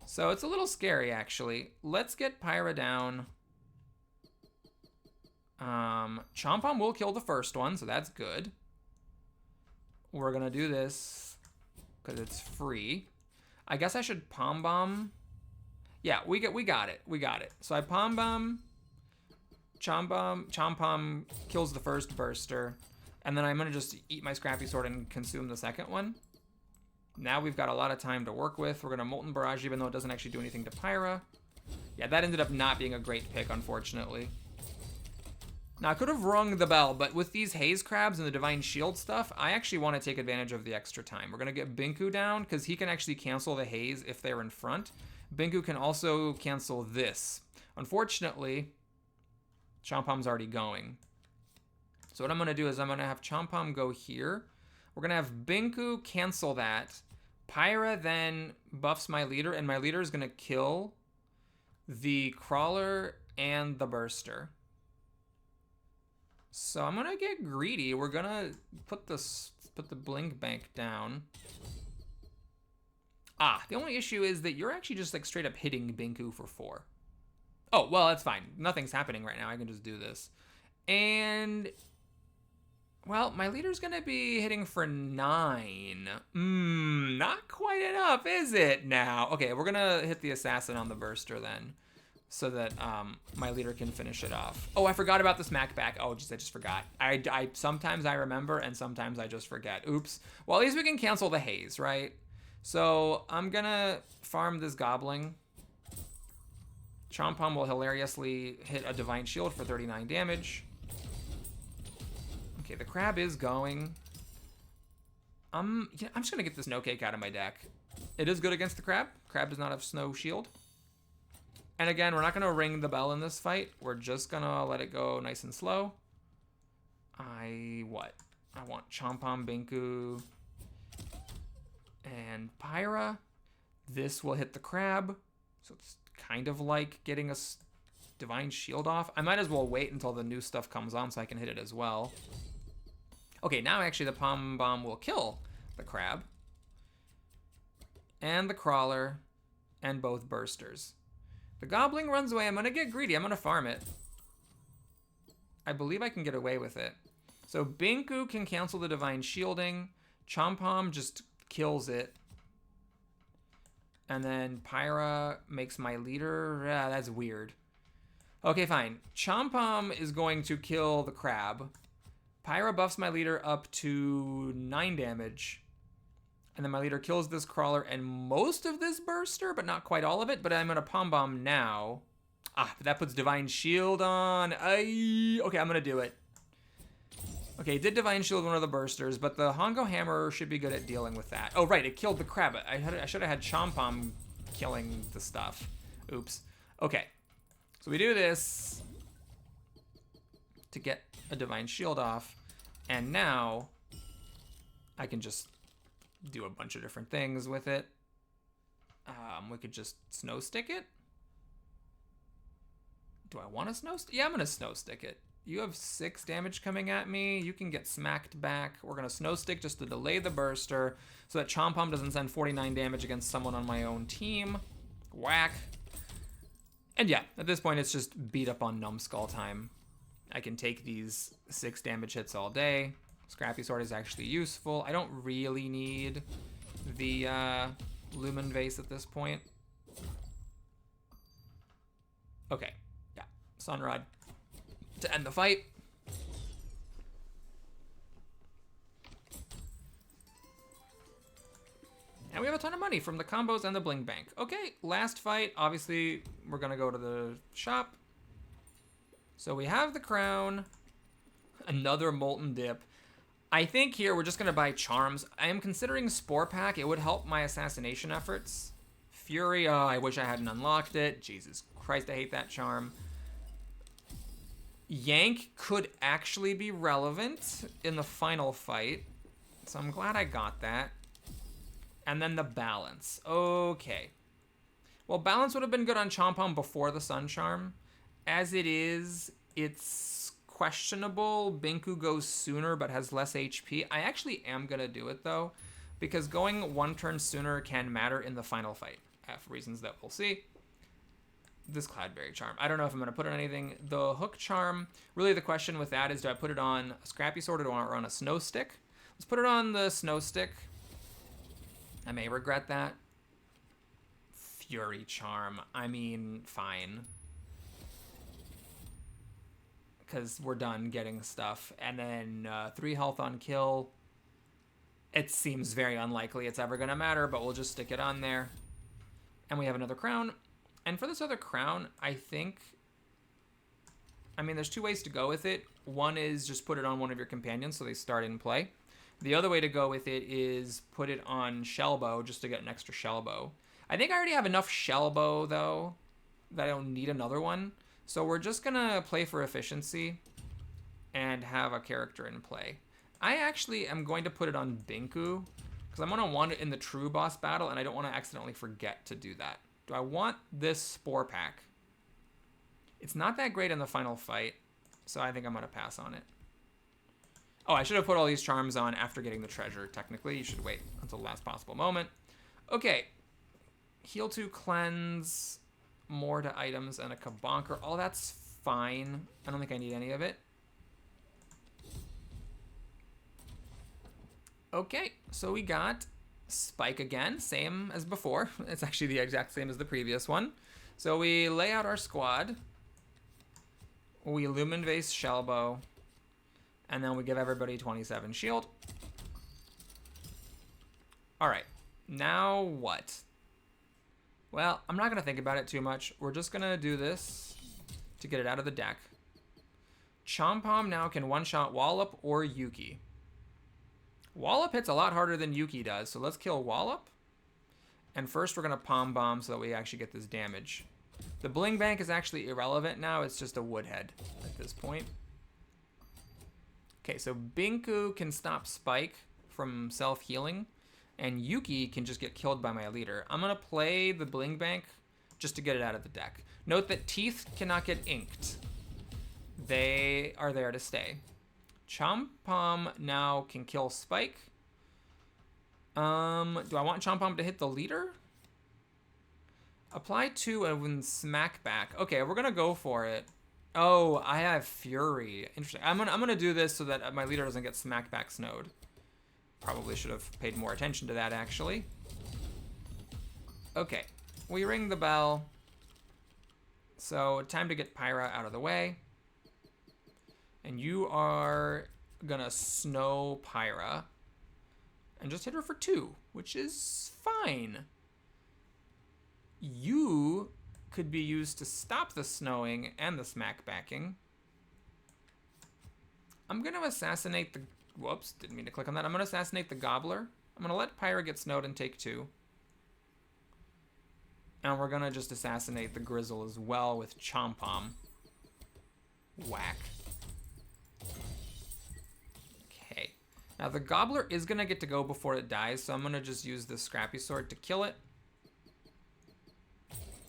A: So it's a little scary, actually. Let's get Pyra down. Chompom will kill the first one, so that's good. We're gonna do this because it's free. I guess I should Palm Bomb. Yeah, we got it. So I Palm Bomb. Chompom kills the first burster, and then I'm gonna just eat my Scrappy Sword and consume the second one. Now we've got a lot of time to work with. We're gonna Molten Barrage, even though it doesn't actually do anything to Pyra. Yeah, that ended up not being a great pick, unfortunately. Now, I could have rung the bell, but with these Haze Crabs and the Divine Shield stuff, I actually want to take advantage of the extra time. We're going to get Binku down, because he can actually cancel the Haze if they're in front. Binku can also cancel this. Unfortunately, Chompom's already going. So what I'm going to do is I'm going to have Chompom go here. We're going to have Binku cancel that. Pyra then buffs my leader, and my leader is going to kill the Crawler and the Burster. So I'm gonna get greedy. We're gonna put the Blink Bank down. The only issue is that you're actually just like straight up hitting Binku for 4. Oh, well, that's fine. Nothing's happening right now. I can just do this. And, well, my leader's gonna be hitting for 9. Not quite enough, is it now? Okay, we're gonna hit the Assassin on the Burster then, so that my leader can finish it off. Oh, I forgot about the smack back. Oh, I just forgot. I sometimes I remember and sometimes I just forget. Oops. Well, at least we can cancel the haze, right? So I'm gonna farm this Goblin. Chompom will hilariously hit a Divine Shield for 39 damage. Okay, the crab is going. Yeah, I'm just gonna get the Snow Cake out of my deck. It is good against the crab. Crab does not have Snow Shield. And again, we're not going to ring the bell in this fight. We're just going to let it go nice and slow. I want Chompom, Binku, and Pyra. This will hit the crab. So it's kind of like getting a Divine Shield off. I might as well wait until the new stuff comes on so I can hit it as well. Okay, now actually the Palm Bomb will kill the crab. And the Crawler. And both Bursters. The Goblin runs away. I'm going to get greedy. I'm going to farm it. I believe I can get away with it. So Binku can cancel the Divine Shielding. Chompom just kills it. And then Pyra makes my leader. That's weird. Okay, fine. Chompom is going to kill the crab. Pyra buffs my leader up to 9 damage. And then my leader kills this Crawler and most of this Burster, but not quite all of it. But I'm going to Palm Bomb now. But that puts Divine Shield on. Okay, I'm going to do it. Okay, it did Divine Shield one of the Bursters, but the Hongo Hammer should be good at dealing with that. Oh, right, it killed the crab. I should have had Chompom killing the stuff. Oops. Okay, so we do this to get a Divine Shield off. And now I can just do a bunch of different things with it. We could just Snow Stick it. Do I want to Snow Stick? Yeah, I'm going to Snow Stick it. You have 6 damage coming at me. You can get smacked back. We're going to Snow Stick just to delay the Burster so that Chompom doesn't send 49 damage against someone on my own team. Whack. And yeah, at this point, it's just beat up on Numbskull time. I can take these 6 damage hits all day. Scrappy Sword is actually useful. I don't really need the Lumen Vase at this point. Okay, yeah. Sunrod to end the fight. And we have a ton of money from the combos and the bling bank. Okay, last fight. Obviously, we're going to go to the shop. So we have the crown. Another molten dip. I think here we're just going to buy charms. I am considering Spore Pack. It would help my assassination efforts. Fury. Oh, I wish I hadn't unlocked it. Jesus Christ, I hate that charm. Yank could actually be relevant in the final fight. So I'm glad I got that. And then the balance. Okay. Well, balance would have been good on Chompom before the Sun Charm. As it is, it's questionable. Binku goes sooner but has less HP. I actually am going to do it, though, because going one turn sooner can matter in the final fight, for reasons that we'll see. This Cloudberry Charm. I don't know if I'm going to put it on anything. The Hook Charm, really the question with that is, do I put it on a Scrappy Sword or do I run a Snow Stick? Let's put it on the Snow Stick. I may regret that. Fury Charm. I mean, fine. Because we're done getting stuff. And then 3 health on kill. It seems very unlikely it's ever going to matter, but we'll just stick it on there. And we have another crown. And for this other crown, I think... I mean, there's 2 ways to go with it. One is just put it on one of your companions so they start in play. The other way to go with it is put it on Shellbow just to get an extra Shellbow. I think I already have enough Shellbow, though, that I don't need another one. So we're just going to play for efficiency and have a character in play. I actually am going to put it on Binku because I'm going to want it in the true boss battle, and I don't want to accidentally forget to do that. Do I want this Spore Pack? It's not that great in the final fight, so I think I'm going to pass on it. Oh, I should have put all these charms on after getting the treasure. Technically, you should wait until the last possible moment. Okay. Heal to cleanse, more to items, and a Kabonker. Oh, that's fine. I don't think I need any of it. Okay, so we got Spike again, same as before. It's actually the exact same as the previous one. So we lay out our squad. We Lumen Vase Shellbow. And then we give everybody 27 shield. All right, now what? Well, I'm not going to think about it too much. We're just going to do this to get it out of the deck. Chompom now can one-shot Wallop or Yuki. Wallop hits a lot harder than Yuki does, so let's kill Wallop. And first we're going to Palm Bomb so that we actually get this damage. The Bling Bank is actually irrelevant now. It's just a Woodhead at this point. Okay, so Binku can stop Spike from self-healing, and Yuki can just get killed by my leader. I'm going to play the Bling Bank just to get it out of the deck. Note that Teeth cannot get inked. They are there to stay. Chompom now can kill Spike. Do I want Chompom to hit the leader? Apply 2 and then smack back. Okay, we're going to go for it. Oh, I have Fury. Interesting. I'm gonna do this so that my leader doesn't get smack back snowed. Probably should have paid more attention to that, actually. Okay, we ring the bell. So time to get Pyra out of the way. And you are gonna snow Pyra and just hit her for 2, which is fine. You could be used to stop the snowing and the smack backing. I'm going to assassinate the... Whoops, didn't mean to click on that. I'm going to assassinate the Gobbler. I'm going to let Pyra get snowed and take 2. And we're going to just assassinate the Grizzle as well with Chompom. Whack. Okay. Now the Gobbler is going to get to go before it dies, so I'm going to just use the Scrappy Sword to kill it.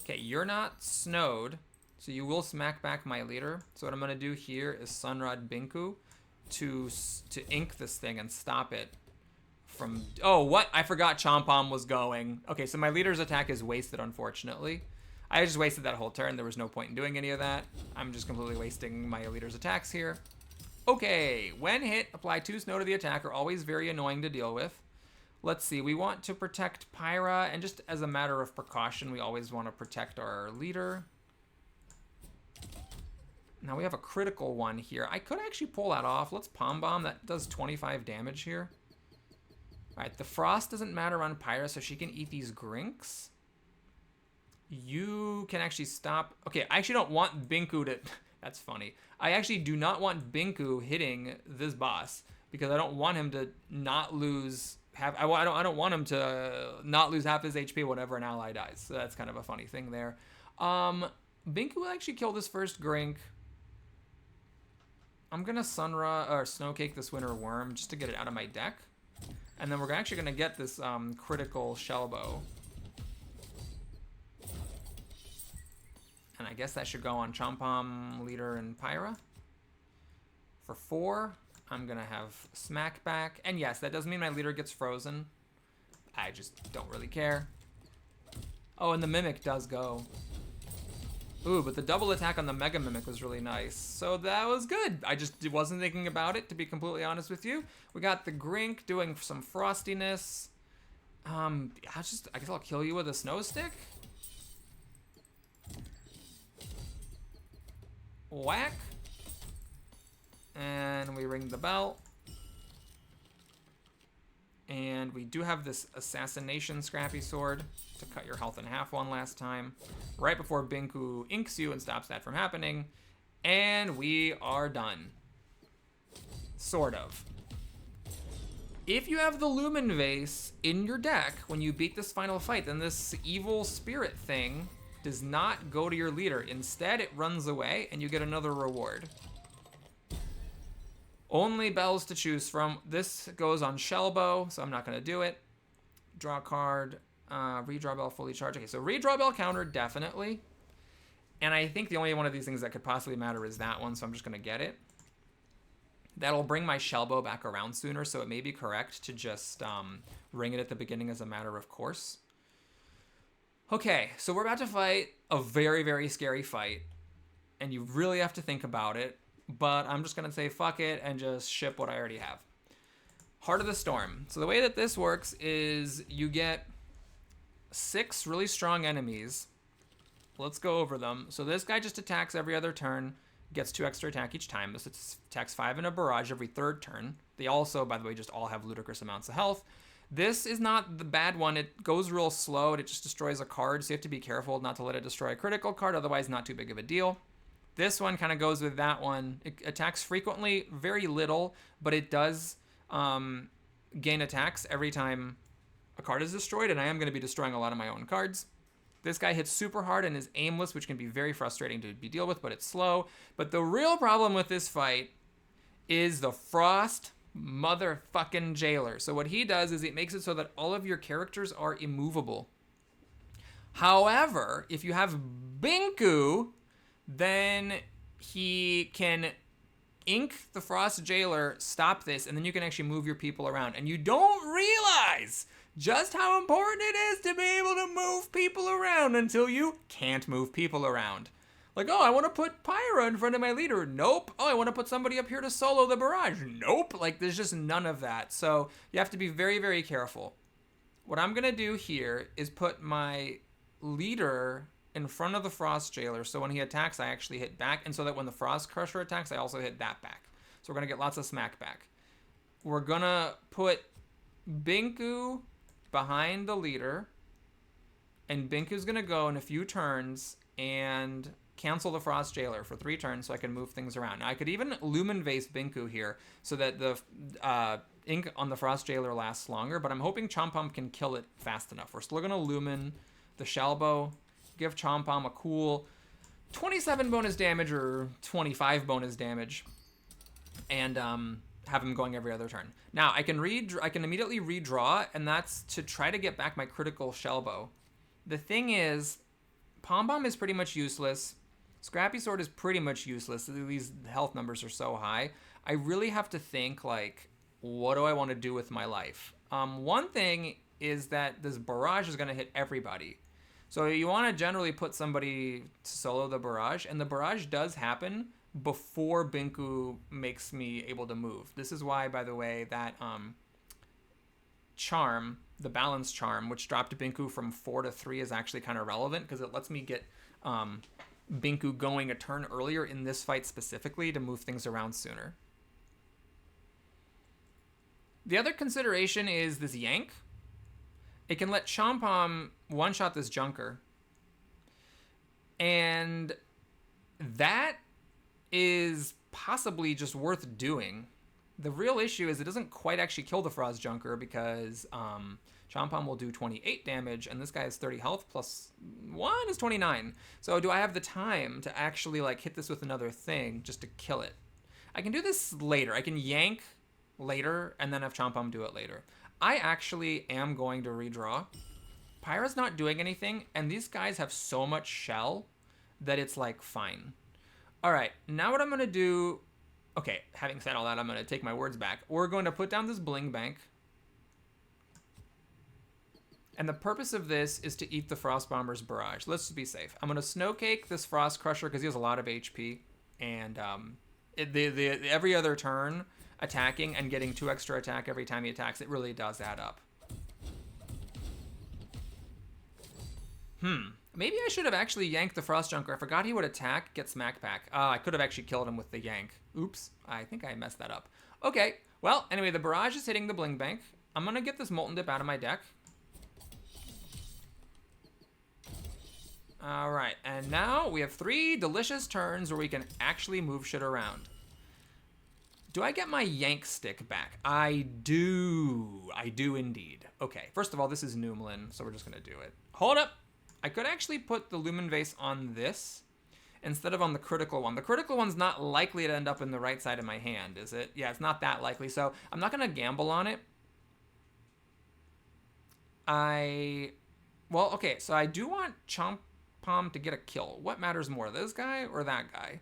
A: Okay, you're not snowed, so you will smack back my leader. So what I'm going to do here is Sunrod Binku to ink this thing and stop it from... Oh, what? I forgot Chompom was going. Okay, so my leader's attack is wasted, unfortunately. I just wasted that whole turn. There was no point in doing any of that. I'm just completely wasting my leader's attacks here. Okay, when hit, apply 2 snow to the attacker. Always very annoying to deal with. Let's see, we want to protect Pyra, and just as a matter of precaution, we always want to protect our leader. Now we have a critical one here. I could actually pull that off. Let's Palm Bomb. That does 25 damage here. All right, the Frost doesn't matter on Pyra, so she can eat these Grinks. You can actually stop. Okay, I actually don't want Binku to... That's funny. I actually do not want Binku hitting this boss because I don't want him to not lose... I don't want him to not lose half his HP whenever an ally dies. So that's kind of a funny thing there. Binku will actually kill this first Grink. I'm going to Snowcake this Winter Worm just to get it out of my deck. And then we're actually going to get this critical Shellbow. And I guess that should go on Chompom, Leader, and Pyra. For 4, I'm going to have Smack back. And yes, that does mean my Leader gets frozen. I just don't really care. Oh, and the Mimic does go. Ooh, but the double attack on the Mega Mimic was really nice. So that was good. I just wasn't thinking about it, to be completely honest with you. We got the Grink doing some frostiness. I guess I'll kill you with a Snow Stick. Whack. And we ring the bell. And we do have this Assassination Scrappy Sword to cut your health in half one last time, right before Binku inks you and stops that from happening. And we are done. Sort of. If you have the Lumen Vase in your deck when you beat this final fight, then this evil spirit thing does not go to your leader. Instead, it runs away and you get another reward. Only bells to choose from. This goes on Shellbow, so I'm not going to do it. Draw a card. Redraw bell fully charged. Okay, so redraw bell counter, definitely. And I think the only one of these things that could possibly matter is that one, so I'm just going to get it. That'll bring my Shellbow back around sooner, so it may be correct to just ring it at the beginning as a matter of course. Okay, so we're about to fight a very, very scary fight. And you really have to think about it. But I'm just going to say fuck it and just ship what I already have. Heart of the Storm. So the way that this works is you get 6 really strong enemies. Let's go over them. So this guy just attacks every other turn, gets 2 extra attack each time. This attacks 5 in a barrage every 3rd turn. They also, by the way, just all have ludicrous amounts of health. This is not the bad one. It goes real slow and it just destroys a card, so you have to be careful not to let it destroy a critical card, otherwise not too big of a deal. This one kind of goes with that one. It attacks frequently, very little, but it does gain attacks every time a card is destroyed, and I am going to be destroying a lot of my own cards. This guy hits super hard and is aimless, which can be very frustrating to deal with, but it's slow. But the real problem with this fight is the Frost motherfucking Jailer. So what he does is it makes it so that all of your characters are immovable. However, if you have Binku, then he can ink the Frost Jailer, stop this, and then you can actually move your people around. And you don't realize just how important it is to be able to move people around until you can't move people around. Like, oh, I want to put Pyra in front of my leader. Nope. Oh, I want to put somebody up here to solo the barrage. Nope. Like, there's just none of that. So you have to be very, very careful. What I'm going to do here is put my leader in front of the Frost Jailer, so when he attacks, I actually hit back, and so that when the Frost Crusher attacks, I also hit that back. So we're going to get lots of smack back. We're going to put Binku behind the leader, and Binku's going to go in a few turns and cancel the Frost Jailer for 3 turns so I can move things around. Now, I could even Lumen Vase Binku here so that the ink on the Frost Jailer lasts longer, but I'm hoping Chompom can kill it fast enough. We're still going to Lumen the Shellbow, give Chompom a cool 27 bonus damage or 25 bonus damage, and have him going every other turn. Now, I can immediately redraw, and that's to try to get back my critical Shellbow. The thing is, Pom Bomb is pretty much useless. Scrappy Sword is pretty much useless. These health numbers are so high. I really have to think, like, what do I want to do with my life? One thing is that this barrage is going to hit everybody. So you want to generally put somebody to solo the barrage, and the barrage does happen before Binku makes me able to move. This is why, by the way, that charm, the balance charm, which dropped Binku from 4 to 3, is actually kind of relevant, because it lets me get Binku going a turn earlier in this fight specifically to move things around sooner. The other consideration is this Yank. It can let Chompom one-shot this Junker. And that is possibly just worth doing. The real issue is it doesn't quite actually kill the Frost Junker because Chompom will do 28 damage, and this guy has 30 health, plus 1 is 29. So do I have the time to actually like hit this with another thing just to kill it? I can do this later. I can yank later and then have Chompom do it later. I actually am going to redraw. Pyra's not doing anything, and these guys have so much shell that it's like fine. All right, now what I'm gonna do, okay, having said all that, I'm gonna take my words back. We're going to put down this Bling Bank. And the purpose of this is to eat the Frost Bomber's Barrage. Let's just be safe. I'm gonna Snowcake this Frost Crusher because he has a lot of HP, and every other turn, attacking and getting 2 extra attack every time he attacks, it really does add up. Maybe I should have actually yanked the Frost Junker. I forgot he would attack, get Smack Pack. I could have actually killed him with the yank. Oops, I think I messed that up. Okay, well, anyway, the Barrage is hitting the Bling Bank. I'm gonna get this Molten Dip out of my deck. All right, and now we have 3 delicious turns where we can actually move shit around. Do I get my Yank Stick back? I do indeed. Okay, first of all, this is Noomlin, so we're just gonna do it. Hold up! I could actually put the Lumen Vase on this instead of on the critical one. The critical one's not likely to end up in the right side of my hand, is it? Yeah, it's not that likely, so I'm not gonna gamble on it. Well, okay, so I do want Chompom to get a kill. What matters more, this guy or that guy?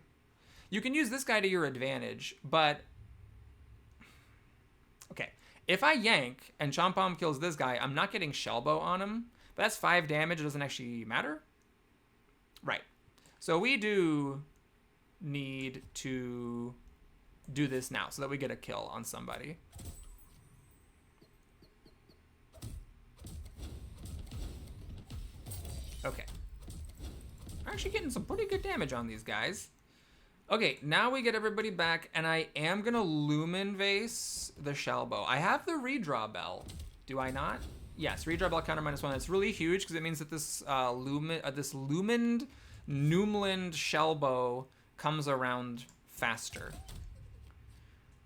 A: You can use this guy to your advantage, but okay, if I yank and Chompom kills this guy, I'm not getting Shellbow on him, but that's 5 damage. It doesn't actually matter. Right. So we do need to do this now so that we get a kill on somebody. Okay. We're actually getting some pretty good damage on these guys. Okay, now we get everybody back, and I am gonna Lumen Vase the Shellbow. I have the Redraw Bell. Do I not? Yes, Redraw Bell counter -1. It's really huge because it means that this Lumened Noomland Shellbow comes around faster.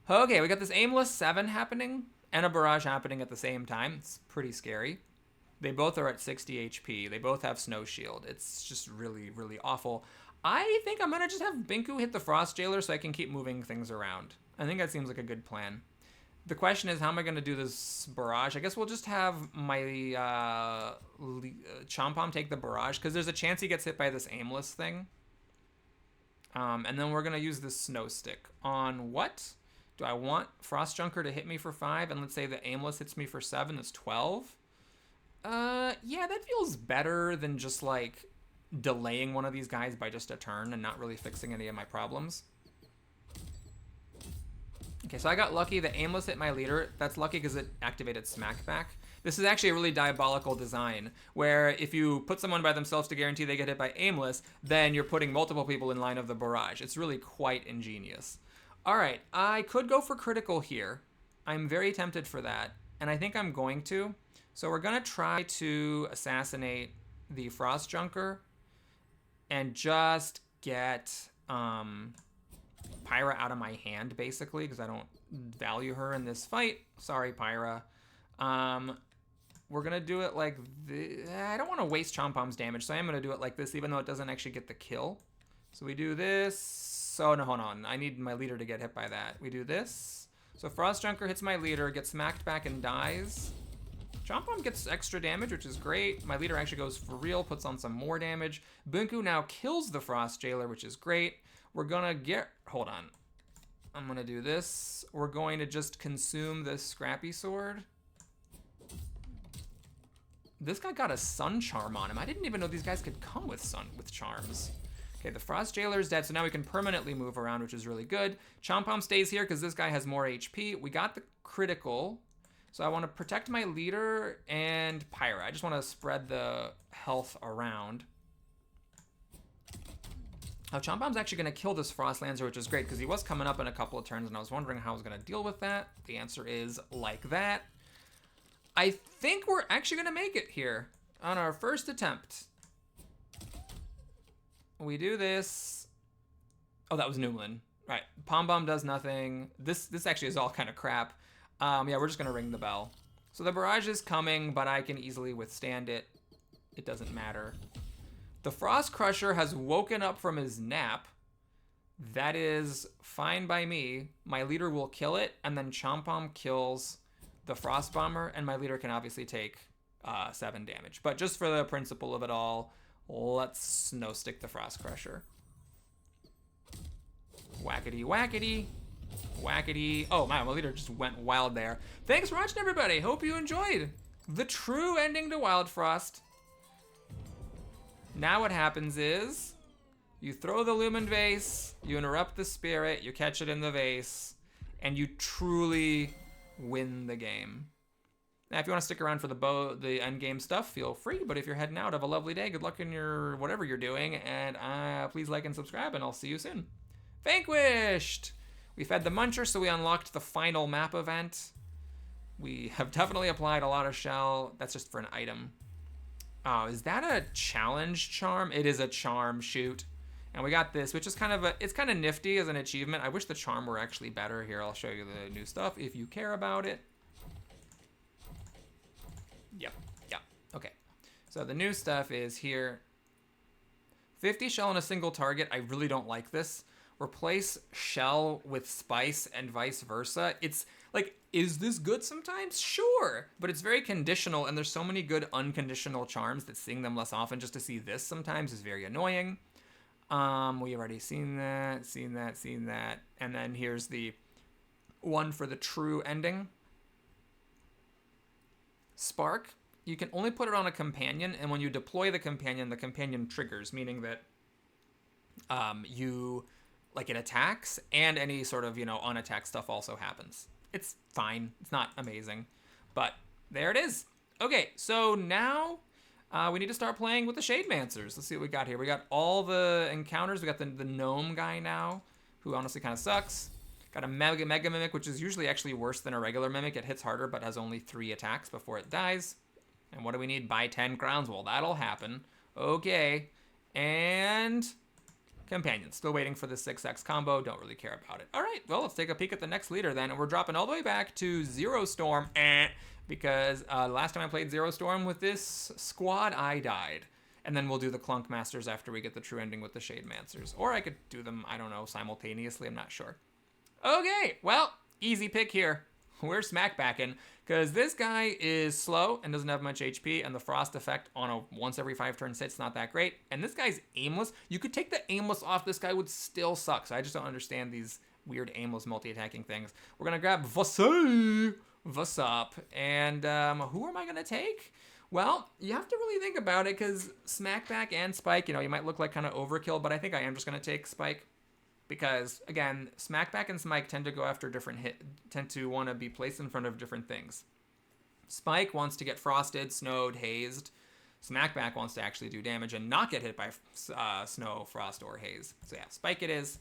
A: Okay, we got this Aimless 7 happening and a Barrage happening at the same time. It's pretty scary. They both are at 60 HP. They both have Snow Shield. It's just really, really awful. I think I'm gonna just have Binku hit the Frost Jailer so I can keep moving things around. I think that seems like a good plan. The question is, how am I gonna do this Barrage? I guess we'll just have my Chompom take the Barrage because there's a chance he gets hit by this Aimless thing. And then we're gonna use this Snow Stick on what? Do I want Frost Junker to hit me for 5? And let's say the Aimless hits me for 7, that's 12. Yeah, that feels better than just like delaying one of these guys by just a turn and not really fixing any of my problems. Okay, so I got lucky. The Aimless hit my leader. That's lucky because it activated Smack Back. This is actually a really diabolical design where if you put someone by themselves to guarantee they get hit by Aimless, then you're putting multiple people in line of the Barrage. It's really quite ingenious. All right, I could go for critical here. I'm very tempted for that, and I think I'm going to. So we're gonna try to assassinate the Frost Junker and just get Pyra out of my hand, basically, because I don't value her in this fight. Sorry, Pyra. We're gonna do it like this. I don't want to waste Chompom's damage, so I am gonna do it like this, even though it doesn't actually get the kill. So we do this. Oh, no, hold on. I need my leader to get hit by that. We do this. So Frost Junker hits my leader, gets smacked back and dies. Chompom gets extra damage, which is great. My leader actually goes for real, puts on some more damage. Binku now kills the Frost Jailer, which is great. We're gonna get, hold on. I'm gonna do this. We're going to just consume this Scrappy Sword. This guy got a Sun Charm on him. I didn't even know these guys could come with charms. Okay, the Frost Jailer is dead, so now we can permanently move around, which is really good. Chompom stays here because this guy has more HP. We got the critical. So I want to protect my leader and Pyra. I just want to spread the health around. Oh, Chomp Bomb's actually going to kill this Frost Lancer, which is great because he was coming up in a couple of turns, and I was wondering how I was going to deal with that. The answer is like that. I think we're actually going to make it here on our first attempt. We do this. Oh, that was Noomlin. Right. Pom Bomb does nothing. This actually is all kind of crap. Yeah, we're just going to ring the bell. So the barrage is coming, but I can easily withstand it. It doesn't matter. The Frost Crusher has woken up from his nap. That is fine by me. My leader will kill it, and then Chomp Bomb kills the Frost Bomber, and my leader can obviously take 7 damage. But just for the principle of it all, let's Snow Stick the Frost Crusher. Whackety, whackety, whackety. Oh, my leader just went wild there. Thanks for watching, everybody. Hope you enjoyed the true ending to Wildfrost. Now what happens is you throw the Lumen Vase, you interrupt the Spirit, you catch it in the vase, and you truly win the game. Now, if you want to stick around for the end game stuff, feel free. But if you're heading out, have a lovely day. Good luck in your whatever you're doing, and please like and subscribe, and I'll see you soon. Vanquished! We fed the Muncher, so we unlocked the final map event. We have definitely applied a lot of shell. That's just for an item. Oh, is that a challenge charm? It is a charm, shoot. And we got this, which is it's kind of nifty as an achievement. I wish the charm were actually better. Here, I'll show you the new stuff if you care about it. Yep. Okay. So the new stuff is here. 50 shell on a single target. I really don't like this. Replace shell with spice and vice versa. It's like, is this good sometimes? Sure. But it's very conditional, and there's so many good unconditional charms that seeing them less often just to see this sometimes is very annoying. We already seen that. And then here's the one for the true ending. Spark. You can only put it on a companion, and when you deploy the companion triggers, meaning that it attacks, and any sort of, unattack stuff also happens. It's fine. It's not amazing, but there it is. Okay, so now we need to start playing with the Shademancers. Let's see what we got here. We got all the encounters. We got the gnome guy now, who honestly kind of sucks. Got a Mega Mimic, which is usually actually worse than a regular Mimic. It hits harder, but has only 3 attacks before it dies. And what do we need? Buy 10 crowns. Well, that'll happen. Okay, and Companion. Still waiting for the 6x combo. Don't really care about it. All right, well, let's take a peek at the next leader then. And we're dropping all the way back to Zero Storm, because last time I played Zero Storm with this squad, I died. And then we'll do the Clunk Masters after we get the true ending with the Shademancers. Or I could do them, I don't know, simultaneously. I'm not sure. Okay, well, easy pick here. We're smackbacking, because this guy is slow and doesn't have much HP, and the Frost effect on a once every 5 turn hit's not that great. And this guy's aimless. You could take the aimless off. This guy would still suck. So I just don't understand these weird aimless multi-attacking things. We're going to grab Vasay. What's up? And who am I going to take? Well, you have to really think about it, because Smackback and Spike, you might look like kind of overkill, but I think I am just going to take Spike. Because, again, Smackback and Smike tend to go after tend to want to be placed in front of different things. Spike wants to get frosted, snowed, hazed. Smackback wants to actually do damage and not get hit by snow, frost, or haze. So yeah, Spike it is.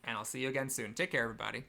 A: And I'll see you again soon. Take care, everybody.